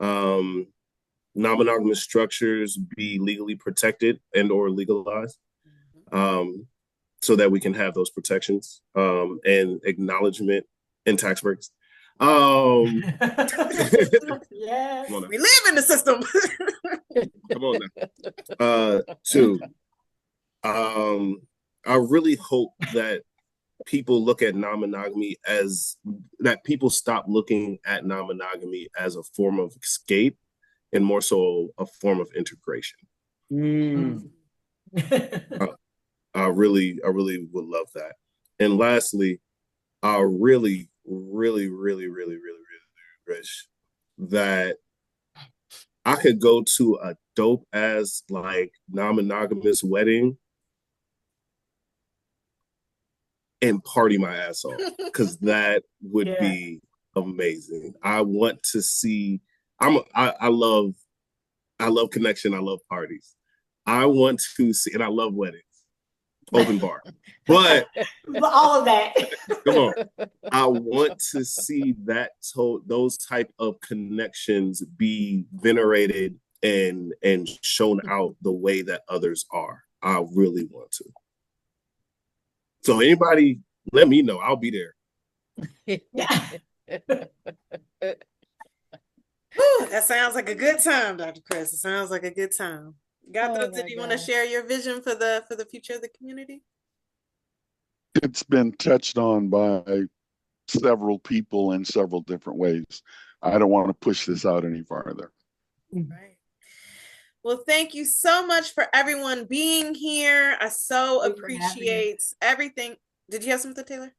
non-monogamous structures be legally protected and or legalized, so that we can have those protections and acknowledgement and tax breaks. Yes. We live in the system. Come on now. Two, I really hope that people look at non-monogamy that people stop looking at non-monogamy as a form of escape and more so a form of integration. I really would love that. And lastly, I really wish that I could go to a dope ass like non-monogamous wedding and party my ass off, because that would be amazing. I want to see. I love connection. I love parties. I want to see, and I love weddings, open bar. But all of that. Come on. I want to see those type of connections be venerated and shown out the way that others are. I really want to. So anybody, let me know. I'll be there. That sounds like a good time, Dr. Chris. It sounds like a good time. Did you want to share your vision for the future of the community? It's been touched on by several people in several different ways. I don't want to push this out any farther. Right. Well, thank you so much for everyone being here. I so appreciate everything. Did you have something, Taylor?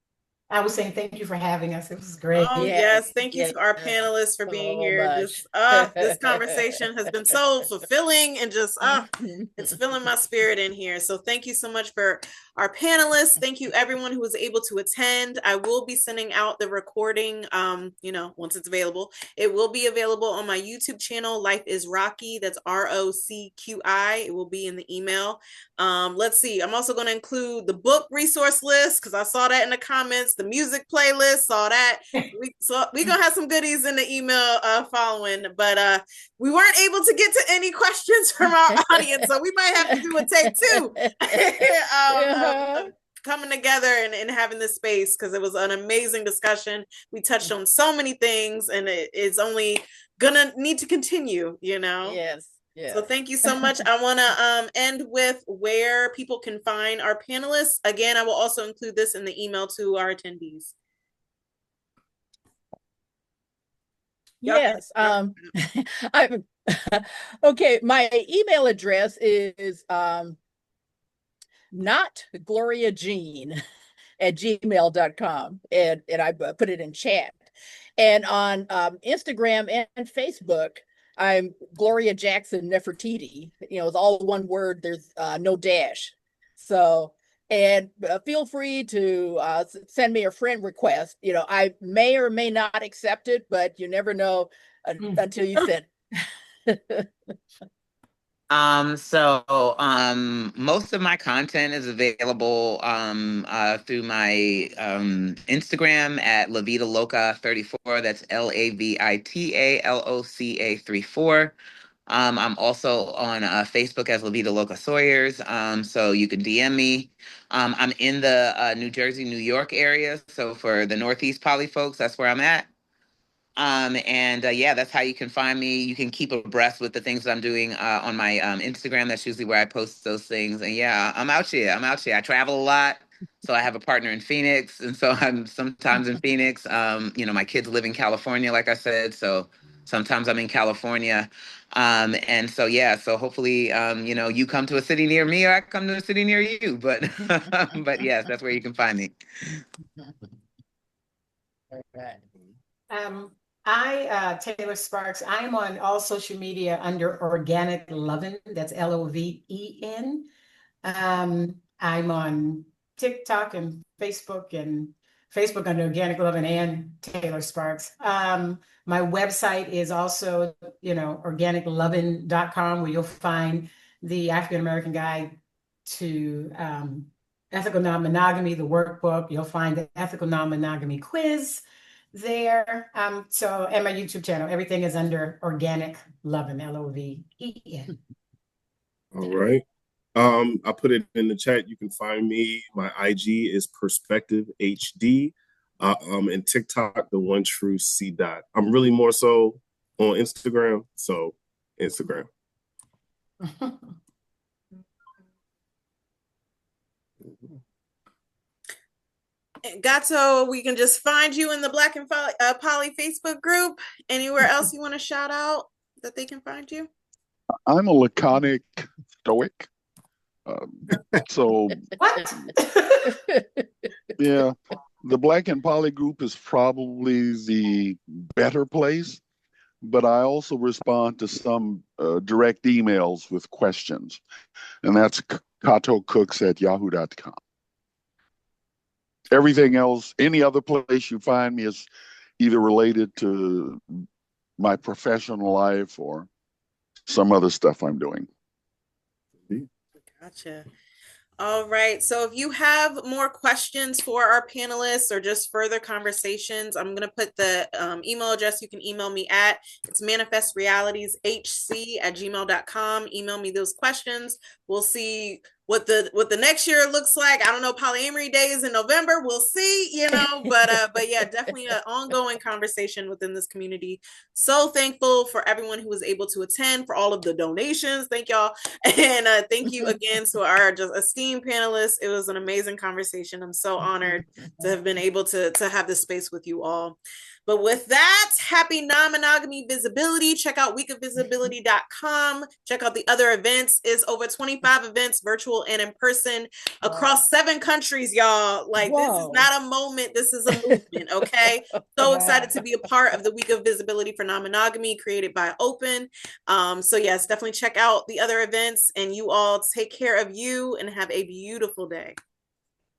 I was saying thank you for having us. It was great. Oh, yes. Thank you to our panelists for being here. This conversation has been so fulfilling and just, it's filling my spirit in here. So thank you so much for our panelists. Thank you everyone who was able to attend. I will be sending out the recording, once it's available. It will be available on my YouTube channel, LifeIsRocqi. That's ROCQI. It will be in the email. Let's see. I'm also going to include the book resource list because I saw that in the comments. The music playlist, saw that. We're gonna have some goodies in the email following, but we weren't able to get to any questions from our audience, so we might have to do a take two. Coming together and having this space, because it was an amazing discussion. We touched on so many things, and it's only gonna need to continue, Yes. So thank you so much. I want to end with where people can find our panelists. Again, I will also include this in the email to our attendees. Yes. Okay. My email address is notgloriajean@gmail.com. And I put it in chat. And on Instagram and Facebook, I'm Gloria Jackson Nefertiti. It's all one word. There's no dash. So, and feel free to send me a friend request. I may or may not accept it, but you never know until you send. Most of my content is available through my Instagram at La Vida Loca 34. That's LAVITA LOCA 34. I'm also on Facebook as La Vida Loca Sawyers, so you can DM me. I'm in the New Jersey, New York area, so for the Northeast poly folks, that's where I'm at. Yeah, that's how you can find me. You can keep abreast with the things that I'm doing on my Instagram. That's usually where I post those things. And yeah, I'm out here. I travel a lot. So I have a partner in Phoenix. And so I'm sometimes in Phoenix. My kids live in California, like I said. So sometimes I'm in California. So hopefully, you come to a city near me or I come to a city near you. But but yes, that's where you can find me. All right. Taylor Sparks, I am on all social media under Organic Lovin'. That's LOVEN. I'm on TikTok and Facebook under Organic Lovin' and Taylor Sparks. My website is also, organiclovin.com, where you'll find the African American Guide to Ethical Non-Monogamy, the workbook. You'll find the Ethical Non-Monogamy quiz there. And my YouTube channel, everything is under Organic Lovin', LOVEN. All right. I put it in the chat. You can find me. My IG is Perspective HD. And TikTok, the one true C dot. I'm really more so on Instagram. So Instagram. Gato, we can just find you in the Black and Poly Facebook group. Anywhere else you want to shout out that they can find you? I'm a laconic stoic. So what? Yeah, the Black and Poly group is probably the better place, but I also respond to some direct emails with questions, and that's katocooks@yahoo.com. Everything else, any other place you find me is either related to my professional life or some other stuff I'm doing. Gotcha. All right. So if you have more questions for our panelists or just further conversations, I'm going to put the email address you can email me at. It's manifestrealitieshc@gmail.com. Email me those questions. We'll see what the next year looks like. I don't know, polyamory day is in November. We'll see, but yeah, definitely an ongoing conversation within this community. So thankful for everyone who was able to attend, for all of the donations. Thank y'all. And thank you again to our just esteemed panelists. It was an amazing conversation. I'm so honored to have been able to have this space with you all. But with that, happy non-monogamy visibility. Check out weekofvisibility.com. Check out the other events. It's over 25 events, virtual and in person, across 7 countries, y'all. Like, This is not a moment. This is a movement, okay? So excited to be a part of the Week of Visibility for Non-Monogamy created by Open. So yes, definitely check out the other events, and you all take care of you and have a beautiful day.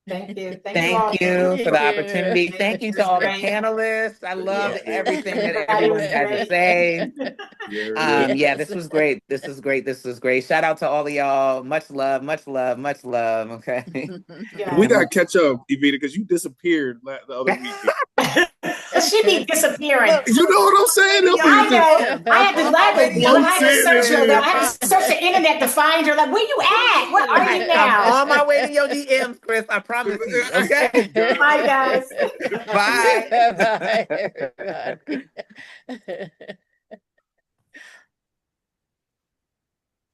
Thank you. Thank you for the opportunity. Thank you to all the panelists. I loved everything that everyone had to say. Yeah, this was great. This was great. Shout out to all of y'all. Much love. Okay. Yeah. We got to catch up, Evita, because you disappeared the other weekend. She be disappearing. You know what I'm saying? I know. I had to search the internet to find her. Like, where you at? Where are you now? I'm on my way to your DMs, Chris. I promise you. Okay. Bye, guys. Bye. Bye.